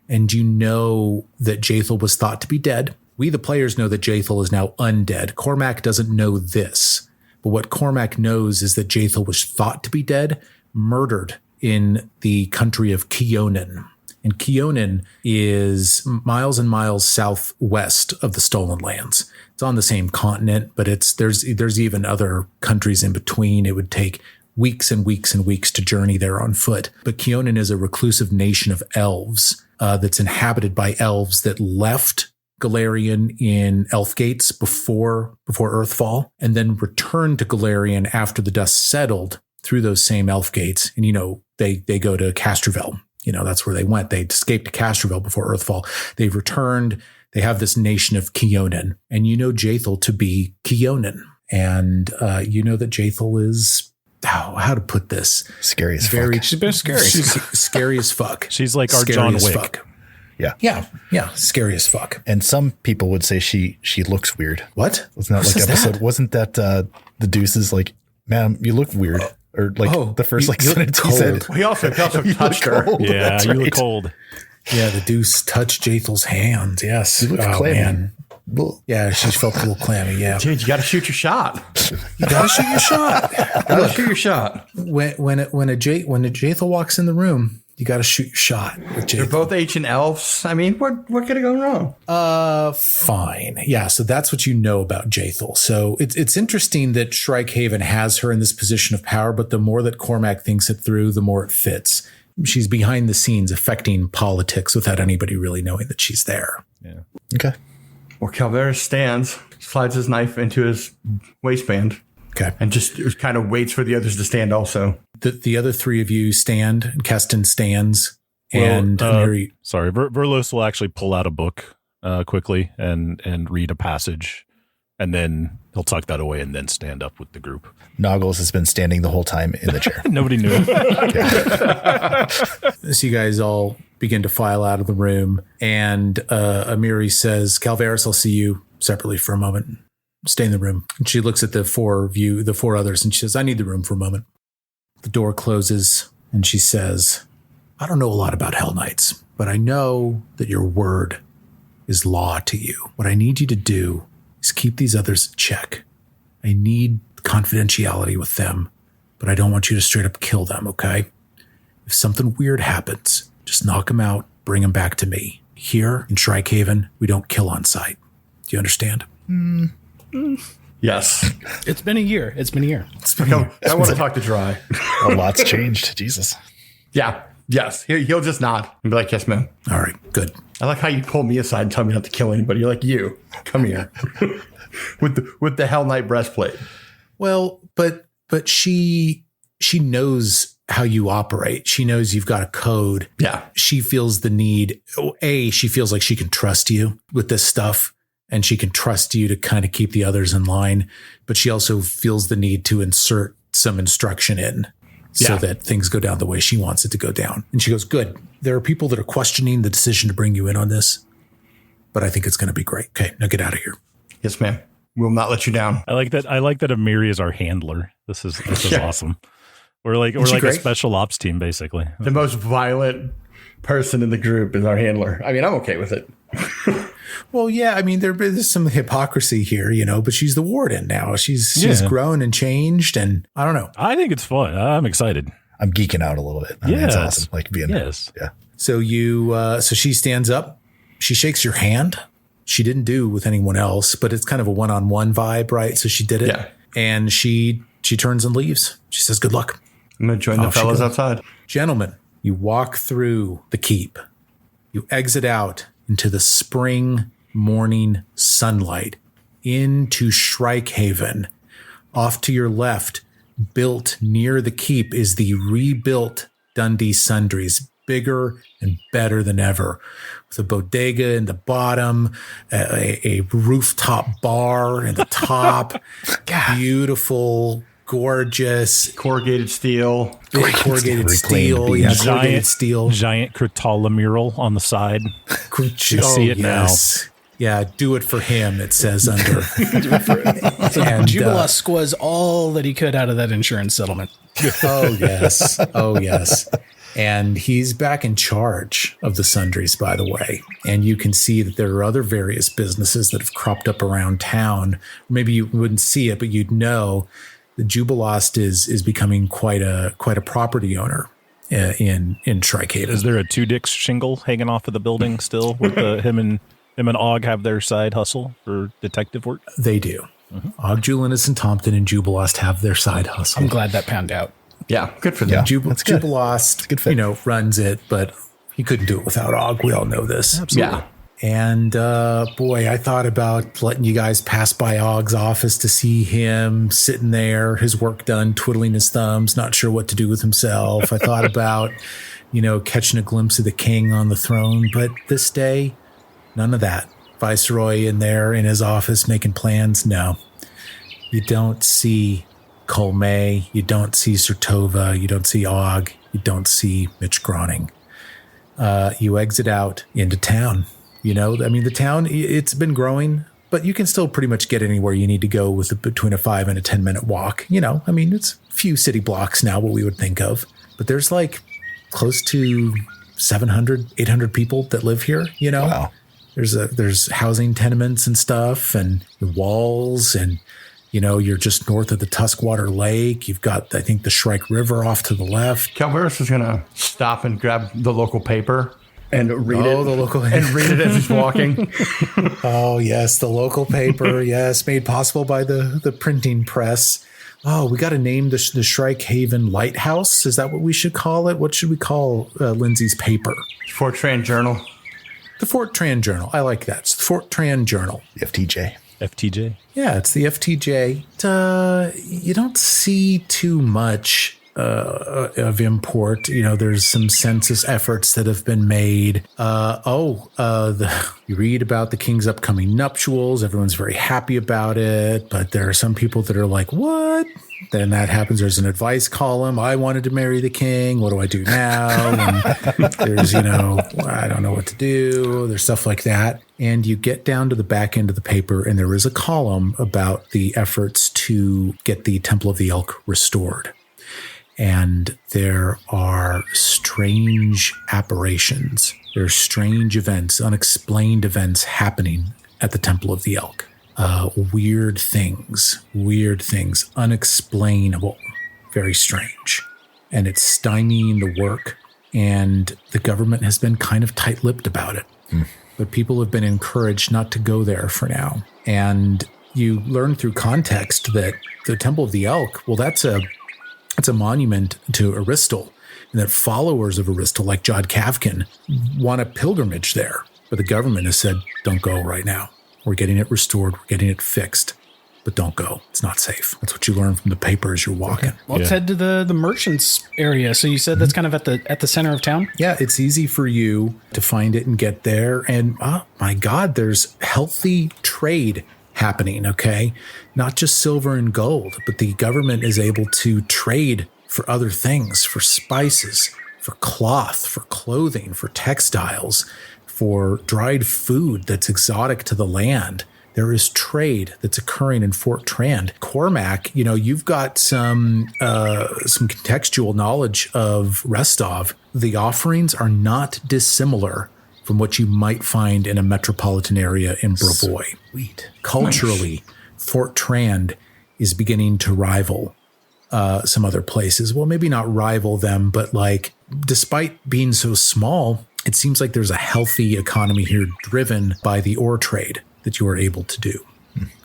And you know that Jathel was thought to be dead. We, the players, know that Jathel is now undead. Cormac doesn't know this. But what Cormac knows is that Jathel was thought to be dead, murdered in the country of Keonan. And Keonan is miles and miles southwest of the Stolen Lands. It's on the same continent, but there's even other countries in between. It would take weeks and weeks and weeks to journey there on foot. But Keonan is a reclusive nation of elves that's inhabited by elves that left Galarian in Elfgates before Earthfall, and then returned to Galarian after the dust settled through those same Elfgates. And, they go to Castrovel. That's where they went. They escaped to Castrovel before Earthfall. They've returned. They have this nation of Keonan, and Jathel to be Keonan. And you know that Jathel is, how to put this? Scary as fuck. She's been scary. She's scary as fuck. She's like our Scary John as Wick. fuck. Yeah. Yeah. Scary as fuck. And some people would say she looks weird. What? Wasn't that Who like says episode? that? Wasn't that the Deuces like, ma'am, you look weird? Or like the first you look sentence he said. cold. He also touched her. cold. Yeah, That's you right. look cold. Yeah, the Deuce touched Jathel's hands. Yes. You look clammy. Man. Yeah, she felt a little clammy. Yeah. Dude, you got to shoot your shot. You gotta shoot your shot. Gotta shoot your shot. When a Jathel walks in the room, you got to shoot your shot with They're Jathel. both ancient elves. I mean, what could have gone wrong? Fine. Yeah. So that's what you know about Jathel. So it's interesting that Shrikehaven has her in this position of power, but the more that Cormac thinks it through, the more it fits. She's behind the scenes affecting politics without anybody really knowing that she's there. Yeah. Okay. Or Calveris stands, slides his knife into his waistband, Okay. and just kind of waits for the others to stand also. The other three of you stand, and Keston stands, and Mary. Sorry, Verlos will actually pull out a book quickly and read a passage, and then he'll tuck that away and then stand up with the group. Noggles has been standing the whole time in the chair. Nobody knew. So you guys all begin to file out of the room, and Amiri says, Calveris, I'll see you separately for a moment. Stay in the room. And she looks at the four others, and she says, I need the room for a moment. The door closes, and she says, I don't know a lot about Hell Knights, but I know that your word is law to you. What I need you to do is keep these others in check. I need confidentiality with them, but I don't want you to straight up kill them, okay? If something weird happens, just knock them out, bring them back to me. Here in Shrikehaven, we don't kill on sight. Do you understand? Yes. It's been a year. I want to talk to Dry. A lot's changed. Jesus. Yeah. Yes. He'll just nod and be like, yes, ma'am. All right, good. I like how you pull me aside and tell me not to kill anybody. You're like, you, come here. with the Hell Knight breastplate. Well, but she knows how you operate. She knows you've got a code. Yeah. She feels the need. She feels like she can trust you with this stuff, and she can trust you to kind of keep the others in line. But she also feels the need to insert some instruction in so that things go down the way she wants it to go down. And she goes, good. There are people that are questioning the decision to bring you in on this, but I think it's going to be great. Okay, now get out of here. Yes, ma'am. We'll not let you down. I like that Amiri is our handler. This is awesome. We're like she a great? special ops team, basically. The most violent person in the group is our handler. I mean, I'm okay with it. Well, yeah, I mean, there's some hypocrisy here, but she's the warden now. She's grown and changed, and I don't know. I think it's fun. I'm excited. I'm geeking out a little bit. I mean, it's awesome. Like being Yes. Yeah. So so she stands up, she shakes your hand. She didn't do with anyone else, but it's kind of a one-on-one vibe, right? So she did it, and she turns and leaves. She says, good luck. I'm going to join the fellas outside. Gentlemen, you walk through the keep. You exit out into the spring morning sunlight into Shrikehaven. Off to your left, built near the keep, is the rebuilt Dundee Sundries. bigger and better than ever, with a bodega in the bottom, a rooftop bar in the top, beautiful, gorgeous corrugated steel. Corrugated steel. Corrugated steel. Giant Kurtala mural on the side. You see it now. Yeah, do it for him, it says under. And Jubilost squeezed all that he could out of that insurance settlement. Oh, yes. Oh, yes. And he's back in charge of the sundries, by the way. And you can see that there are other various businesses that have cropped up around town. Maybe you wouldn't see it, but you'd know that Jubilost is becoming quite a property owner in Shrikehaven. Is there a Two Dicks shingle hanging off of the building still with him and Og have their side hustle for detective work? They do. Mm-hmm. Og, Julianus, and Tompton and Jubilost have their side hustle. I'm glad that panned out. Yeah, good for them. Jubilost, runs it, but he couldn't do it without Og. We all know this. Absolutely. Yeah. And boy, I thought about letting you guys pass by Og's office to see him sitting there, his work done, twiddling his thumbs, not sure what to do with himself. I thought about, catching a glimpse of the king on the throne, but this day, none of that. Viceroy in there in his office making plans. No, you don't see Colmay. You don't see Sertova. You don't see Og. You don't see Mitch Groening. You exit out into town. The town, it's been growing, but you can still pretty much get anywhere you need to go with between a 5 and a 10-minute walk. It's a few city blocks now, what we would think of, but there's like close to 700, 800 people that live here, Wow. There's housing tenements and stuff and the walls, and you're just north of the Tuskwater Lake. You've got, I think, the Shrike River off to the left. Calveris is going to stop and grab the local paper and read it. The local and read it as he's walking. Oh, yes, the local paper. Yes, made possible by the printing press. Oh, we got to name the Shrikehaven Lighthouse. Is that what we should call it? What should we call Lindsay's paper? Fortran Journal. The Fortran Journal. I like that. It's the Fortran Journal. FTJ. Yeah, it's the FTJ. You don't see too much of import. There's some census efforts that have been made. You read about the king's upcoming nuptials. Everyone's very happy about it, but there are some people that are like, what? Then that happens. There's an advice column. I wanted to marry the king. What do I do now? And there's, I don't know what to do. There's stuff like that. And you get down to the back end of the paper, and there is a column about the efforts to get the Temple of the Elk restored. And there are strange apparitions. There are strange events, unexplained events happening at the Temple of the Elk. Weird things, unexplainable, very strange. And it's stymieing the work. And the government has been kind of tight-lipped about it. But people have been encouraged not to go there for now. And you learn through context that the Temple of the Elk, well, that's a monument to Aristal, and that followers of Aristal, like Jod Kavkin, want a pilgrimage there. But the government has said, don't go right now. We're getting it restored. We're getting it fixed. But don't go. It's not safe. That's what you learn from the paper as you're walking. Okay. Well, let's head to the merchants area. So you said that's kind of at the center of town? Yeah, it's easy for you to find it and get there. And, oh, my God, there's healthy trade happening, okay? Not just silver and gold, but the government is able to trade for other things, for spices, for cloth, for clothing, for textiles, for dried food that's exotic to the land. There is trade that's occurring in Fort Trand. Cormac, you've got some contextual knowledge of Restov. The offerings are not dissimilar from what you might find in a metropolitan area in Brevoy. Sweet. Culturally, Fort Trand is beginning to rival some other places. Well, maybe not rival them, but despite being so small, it seems like there's a healthy economy here driven by the ore trade that you are able to do.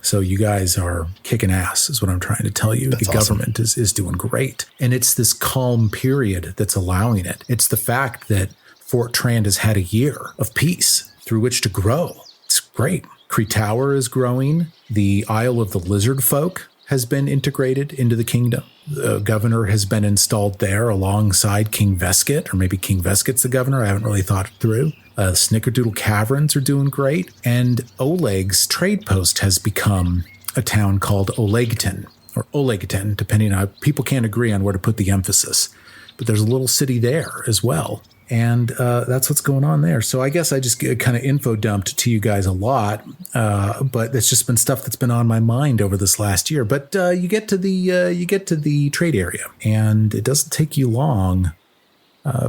So you guys are kicking ass is what I'm trying to tell you. That's the government is doing great. And it's this calm period that's allowing it. It's the fact that Fort Trand has had a year of peace through which to grow. It's great. Cree Tower is growing. The Isle of the Lizard Folk has been integrated into the kingdom. The governor has been installed there alongside King Veskit, or maybe King Veskit's the governor. I haven't really thought it through. Snickerdoodle Caverns are doing great. And Oleg's trade post has become a town called Olegton, or Olegton, depending on, people can't agree on where to put the emphasis. But there's a little city there as well. And that's what's going on there. So I guess I just kind of info dumped to you guys a lot, but it's just been stuff that's been on my mind over this last year. But you get to the trade area, and it doesn't take you long,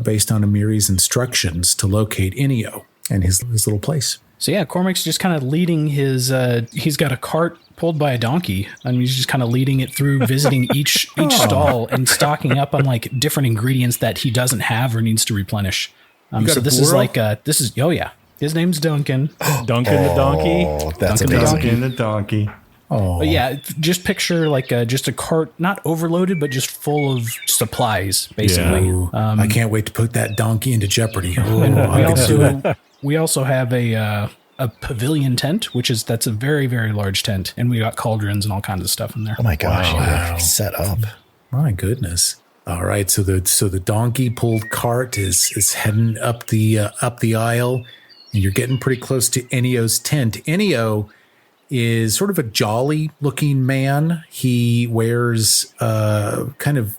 based on Amiri's instructions, to locate Inio and his little place. So yeah, Cormac's just kind of leading his, he's got a cart pulled by a donkey, and he's just kind of leading it through, visiting each stall and stocking up on like different ingredients that he doesn't have or needs to replenish. So this is like, oh yeah, his name's Duncan. Duncan the donkey. That's Duncan amazing. Duncan the donkey. Oh, But yeah, just picture like just a cart, not overloaded, but just full of supplies, basically. Ooh, I can't wait to put that donkey into jeopardy. Oh, And I can do it. we also have a pavilion tent, that's a very, very large tent, and we got cauldrons and all kinds of stuff in there. Oh my gosh, Wow. set up. My goodness. All right, so the donkey pulled cart is heading up the aisle, and you're getting pretty close to Enio's tent. Enio is sort of a jolly looking man. He wears kind of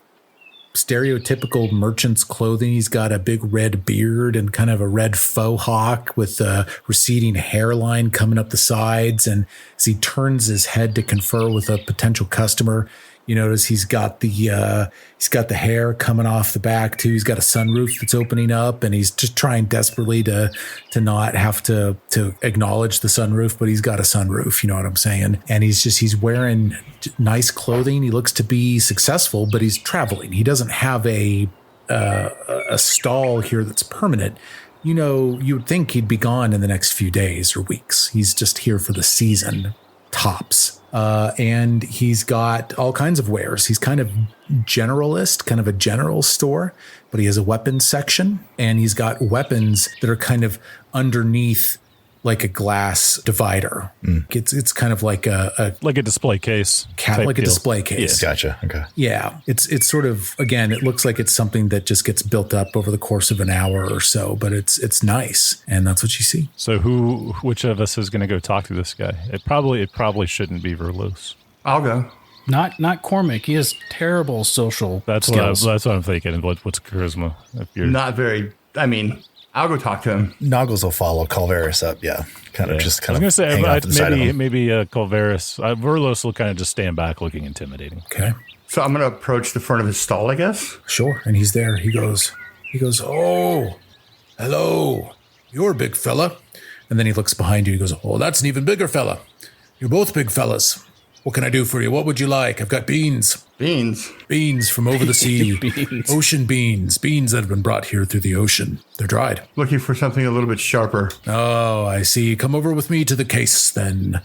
stereotypical merchant's clothing. He's got a big red beard and kind of a red faux hawk with a receding hairline coming up the sides. And as he turns his head to confer with a potential customer, you notice he's got the hair coming off the back too. He's got a sunroof that's opening up, and he's just trying desperately to not have to acknowledge the sunroof, but he's got a sunroof. You know what I'm saying? And he's wearing nice clothing. He looks to be successful, but he's traveling. He doesn't have a stall here that's permanent. You know, you would think he'd be gone in the next few days or weeks. He's just here for the season, tops. And he's got all kinds of wares. He's kind of generalist, kind of a general store, but he has a weapons section, and he's got weapons that are kind of underneath like a glass divider. It's kind of like a display case. like a deal. display case. Gotcha. Okay. Yeah. It's sort of, again, it looks like it's something that just gets built up over the course of an hour or so, but it's nice. And that's what you see. So which of us is going to go talk to this guy? It probably shouldn't be Verloos. I'll go. Not Cormac. He has terrible social That's skills. what I'm thinking. What's charisma? If you're Not very. I mean, I'll go talk to him. Noggles will follow Calvaris up. Yeah. Kind of I was hang going to say off to the side of him. maybe Calvaris. Verloos will kind of just stand back, looking intimidating. Okay. So I'm going to approach the front of his stall, I guess. Sure. And he's there. He goes, oh, hello. You're a big fella. And then he looks behind you. He goes, oh, that's an even bigger fella. You're both big fellas. What can I do for you? What would you like? I've got beans. Beans. Beans from over the sea. Beans. Ocean beans. Beans that have been brought here through the ocean. They're dried. Looking for something a little bit sharper. Oh, I see. Come over with me to the case then.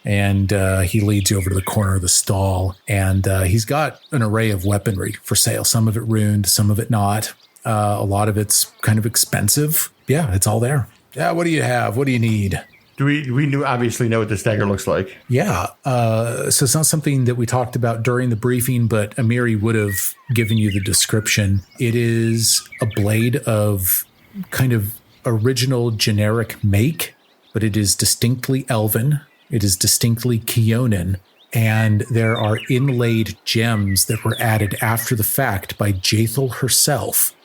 And he leads you over to the corner of the stall. And he's got an array of weaponry for sale. Some of it ruined, some of it not. A lot of it's kind of expensive. Yeah, it's all there. Yeah, what do you have? What do you need? Do we obviously know what this dagger looks like? Yeah. So it's not something that we talked about during the briefing, but Amiri would have given you the description. It is a blade of kind of original generic make, but it is distinctly elven. It is distinctly Keonan. And there are inlaid gems that were added after the fact by Jaethal herself,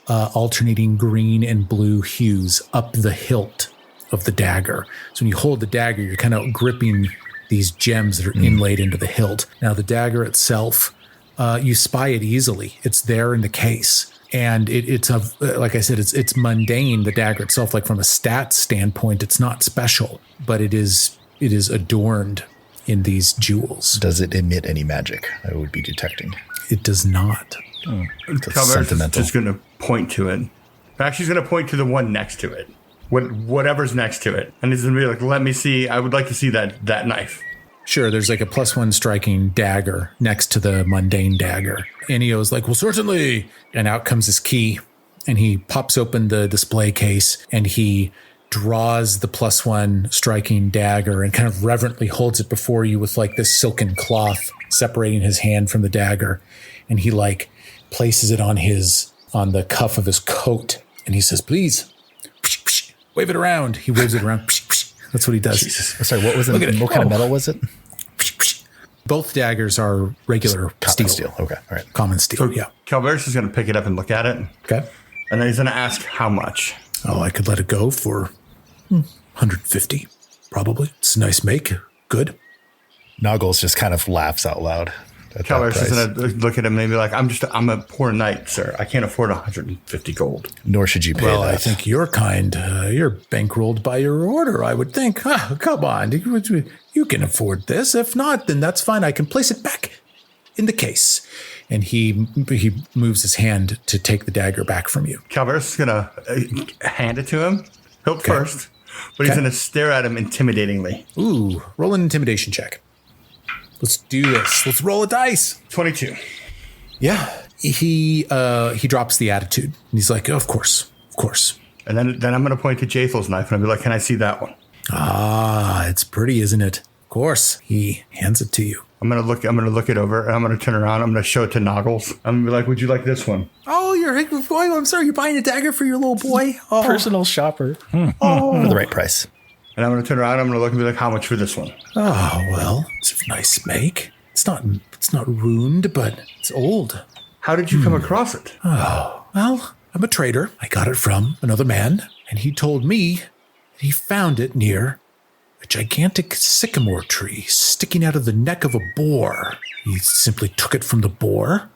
alternating green and blue hues up the hilt of the dagger. So when you hold the dagger, you're kind of gripping these gems that are inlaid into the hilt. Now the dagger itself, you spy it easily. It's there in the case. And it's like I said, it's mundane, the dagger itself. Like from a stats standpoint, it's not special, but it is adorned in these jewels. Does it emit any magic I would be detecting? It does not. Calvaris is just going to point to it. Actually, he's going to point to the one next to it. Whatever's next to it. And he's going to be like, let me see. I would like to see that knife. Sure, there's like a +1 striking dagger next to the mundane dagger. Enio's like, well, certainly. And out comes his key. And he pops open the display case and he draws the +1 striking dagger and kind of reverently holds it before you with like this silken cloth separating his hand from the dagger. And he like places it on the cuff of his coat. And he says, please, wave it around. He waves it around. That's what he does. Jesus. Sorry, what was it? What kind of metal was it? Both daggers are regular steel. Okay, all right. Common steel, yeah. Calveris is going to pick it up and look at it. Okay. And then he's going to ask how much. Oh, I could let it go for 150, probably. It's a nice make. Good. Noggles just kind of laughs out loud. Calveris is going to look at him and be like, I'm a poor knight, sir. I can't afford 150 gold. Nor should you pay Well, that. I think you're kind. You're bankrolled by your order, I would think. Come on. You can afford this. If not, then that's fine. I can place it back in the case. And he moves his hand to take the dagger back from you. Calveris is going to hand it to him. He'll first, but he's going to stare at him intimidatingly. Ooh, roll an intimidation check. Let's do this. Let's roll a dice. 22. Yeah. He drops the attitude. And he's like, oh, of course. And then I'm going to point to Jathel's knife and I'll be like, can I see that one? Ah, it's pretty, isn't it? Of course. He hands it to you. I'm going to look it over and I'm going to turn around. I'm going to show it to Noggles. I'm going to be like, would you like this one? Oh, I'm sorry. You're buying a dagger for your little boy? Oh. Personal shopper. For the right price. And I'm going to turn around. I'm going to look and be like, how much for this one? Oh, well, it's a nice make. It's not ruined, but it's old. How did you come across it? Oh, well, I'm a trader. I got it from another man, and he told me that he found it near a gigantic sycamore tree sticking out of the neck of a boar. He simply took it from the boar,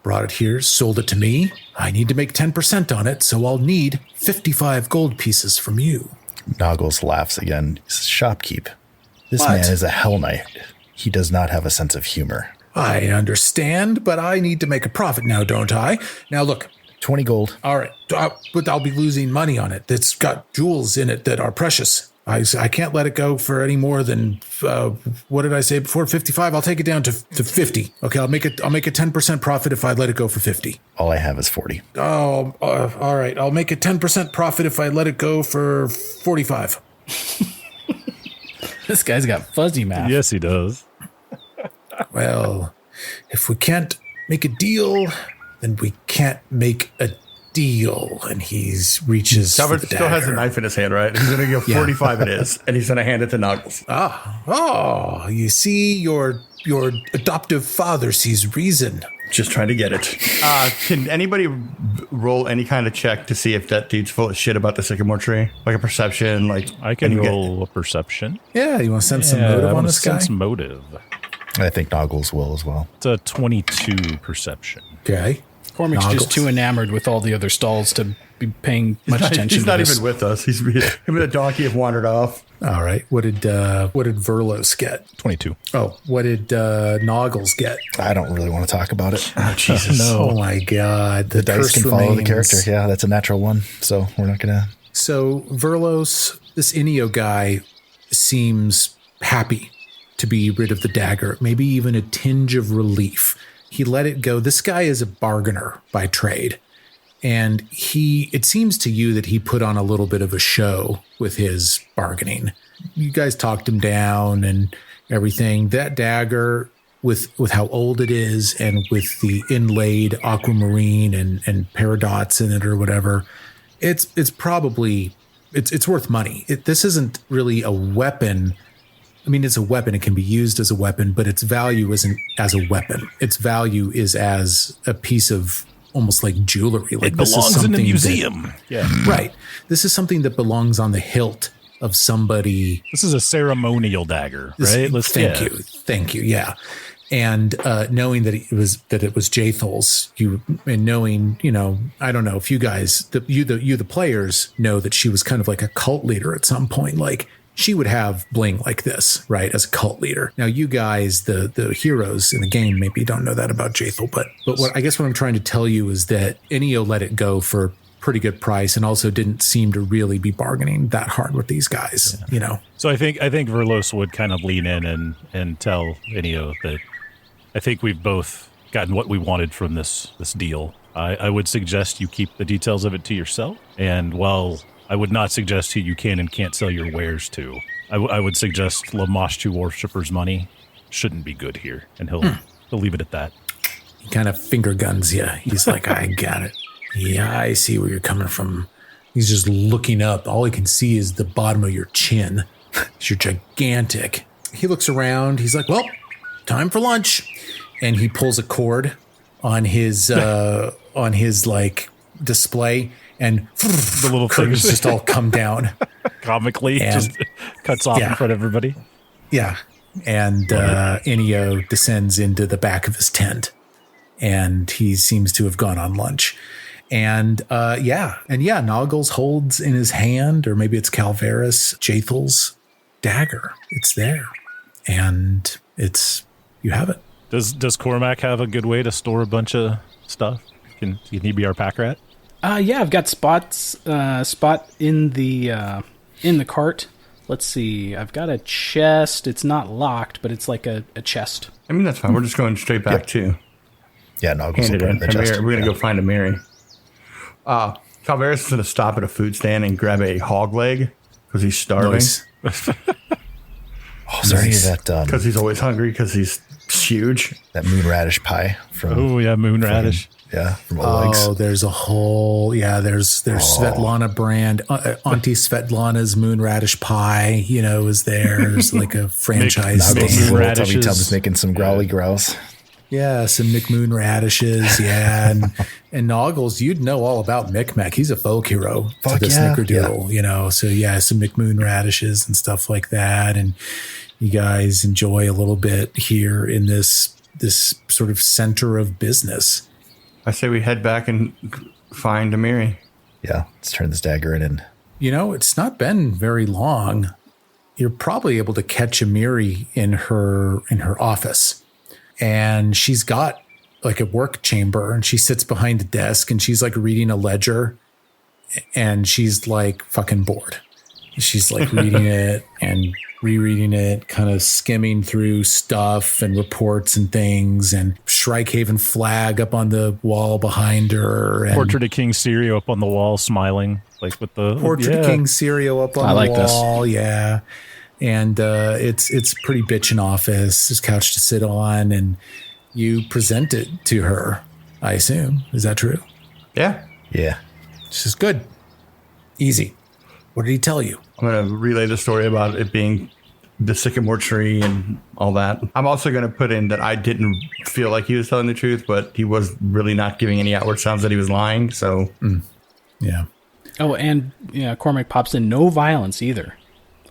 brought it here, sold it to me. I need to make 10% on it, so I'll need 55 gold pieces from you. Noggles laughs again. He says, shopkeep. This What? man is a hell knight. He does not have a sense of humor. I understand, but I need to make a profit now, don't I? Now, look. 20 gold. All right, but I'll be losing money on it. It's got jewels in it that are precious. I can't let it go for any more than, what did I say before? 55? I'll take it down to 50. Okay, I'll make a 10% profit if I let it go for 50. All I have is 40. Oh, all right. I'll make a 10% profit if I let it go for 45. This guy's got fuzzy math. Yes, he does. Well, if we can't make a deal, then we can't make a deal. And he reaches for Calvert the still has a dagger. knife in his hand, right? He's going to go 45 it is, and he's going to hand it to Noggles. Oh, you see, your adoptive father sees reason. Just trying to get it. Can anybody roll any kind of check to see if that dude's full of shit about the sycamore tree? Like a perception? Like I can roll a perception. Yeah, you want to sense some I motive on want to this guy? sense motive. I think Noggles will as well. It's a 22 perception. Okay. Cormac's Noggles. just too enamored with all the other stalls to be paying much attention He's to not this. even with us. Him and the donkey have wandered off. All right. What did Verlos get? 22. Oh, what did Noggles get? I don't really want to talk about it. Oh, Jesus. Oh my God. The dice curse can follow the remains. character. Yeah, that's a natural one. So we're not going to. So Verlos, this Inio guy, seems happy to be rid of the dagger, maybe even a tinge of relief. He let it go. This guy is a bargainer by trade. And it seems to you that he put on a little bit of a show with his bargaining. You guys talked him down and everything. That dagger, with how old it is and with the inlaid aquamarine and paradots in it or whatever, it's probably it's worth money. This isn't really a weapon. I mean, it's a weapon. It can be used as a weapon, but its value isn't as a weapon. Its value is as a piece of almost like jewelry. Like It this is belongs in a something museum. Yeah. right. This is something that belongs on the hilt of somebody. This is a ceremonial dagger, right? Thank you. Yeah. And knowing that it was Jathel's, and knowing, I don't know if you guys, the players know that she was kind of like a cult leader at some point. Like she would have bling like this, right, as a cult leader. Now, you guys, the heroes in the game, maybe don't know that about Jathel, but what I'm trying to tell you is that Inio let it go for a pretty good price and also didn't seem to really be bargaining that hard with these guys, So I think Verlos would kind of lean in and tell Inio that I think we've both gotten what we wanted from this deal. I would suggest you keep the details of it to yourself. And while I would not suggest who you can and can't sell your wares to. I would suggest Lamashtu Worshipper's money shouldn't be good here, and he'll leave it at that. He kind of finger guns you. He's like, I got it. Yeah, I see where you're coming from. He's just looking up. All he can see is the bottom of your chin. You're gigantic. He looks around. He's like, well, time for lunch. And he pulls a cord on his like display, and the little curtains just all come down. Comically, and, just cuts off in front of everybody. Yeah. And Ennio descends into the back of his tent, and he seems to have gone on lunch. And Noggles holds in his hand, or maybe it's Calvaris, Jathel's dagger. It's there. And you have it. Does Cormac have a good way to store a bunch of stuff? Can he be our pack rat? Yeah, I've got Spot in the cart. Let's see. I've got a chest. It's not locked, but it's like a chest. I mean, that's fine. We're just going straight back to. Yeah, Noggles will put it in the chest. We're going to go find a Mary. Calvaris is going to stop at a food stand and grab a hog leg because he's starving. Nice. Is there any of that? Because he's always hungry because he's huge. That moon radish pie from. Oh yeah, moon radish. From Oleg's. Oh, there's a whole there's Svetlana brand. Auntie Svetlana's moon radish pie, is there. There's like a franchise moon radishes. Tubby's making some growly growls. Yeah, some McMoon radishes. Yeah, and Noggles, you'd know all about Micmac. He's a folk hero to the Snickerdoodle, So yeah, some McMoon radishes and stuff like that. And you guys enjoy a little bit here in this sort of center of business. I say we head back and find Amiri. Yeah, let's turn this dagger in. And it's not been very long. You're probably able to catch Amiri in her office. And she's got like a work chamber, and she sits behind a desk, and she's like reading a ledger, and she's like fucking bored. She's like reading it and rereading it, kind of skimming through stuff and reports and things, and Shrikehaven flag up on the wall behind her. And Portrait of King Sirio up on the wall, smiling, like with the Portrait of King Sirio up on the wall. This. Yeah. And it's pretty bitchin' office. There's a couch to sit on, and you present it to her, I assume. Is that true? Yeah. Yeah. This is good. Easy. What did he tell you? I'm going to relay the story about it being the sycamore tree and all that. I'm also going to put in that I didn't feel like he was telling the truth, but he was really not giving any outward sounds that he was lying. So, yeah. Oh, and Cormac pops in no violence either.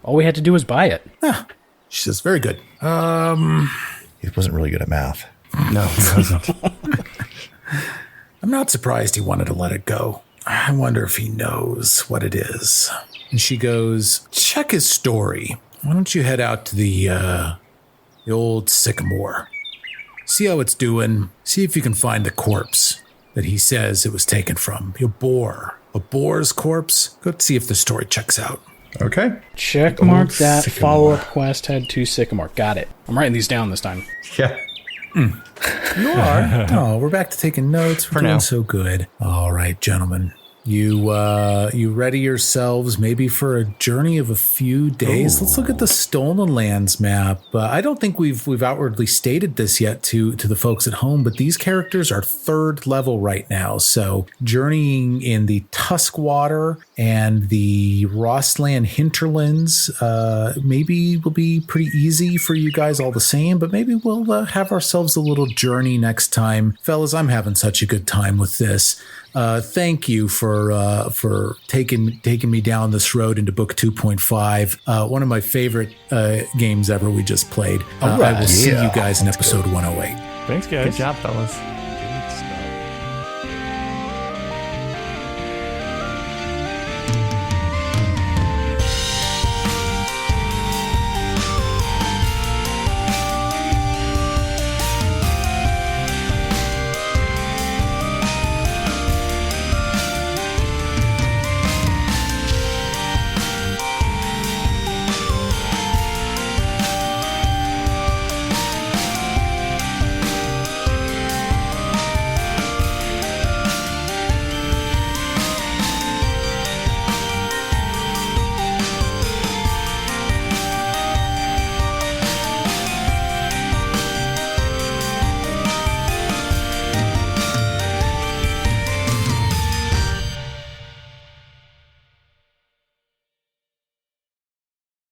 All we had to do was buy it. Yeah. She says, very good. He wasn't really good at math. No, he wasn't. I'm not surprised he wanted to let it go. I wonder if he knows what it is. And she goes, check his story. Why don't you head out to the old sycamore? See how it's doing. See if you can find the corpse that he says it was taken from. A boar's corpse. Go see if the story checks out. Okay. Check mark that. Follow-up quest had to sycamore. Got it. I'm writing these down this time. Yeah. You are. Oh, we're back to taking notes. We're doing so good. All right, gentlemen. You ready yourselves maybe for a journey of a few days? Let's look at the Stolen Lands map. I don't think we've outwardly stated this yet to the folks at home, but these characters are 3rd level right now. So journeying in the Tuskwater and the Rossland hinterlands maybe will be pretty easy for you guys all the same, but maybe we'll have ourselves a little journey next time. Fellas, I'm having such a good time with this. Thank you for taking me down this road into book 2.5. One of my favorite games ever we just played. I will see you guys in episode 108. Thanks, guys. Good job, fellas.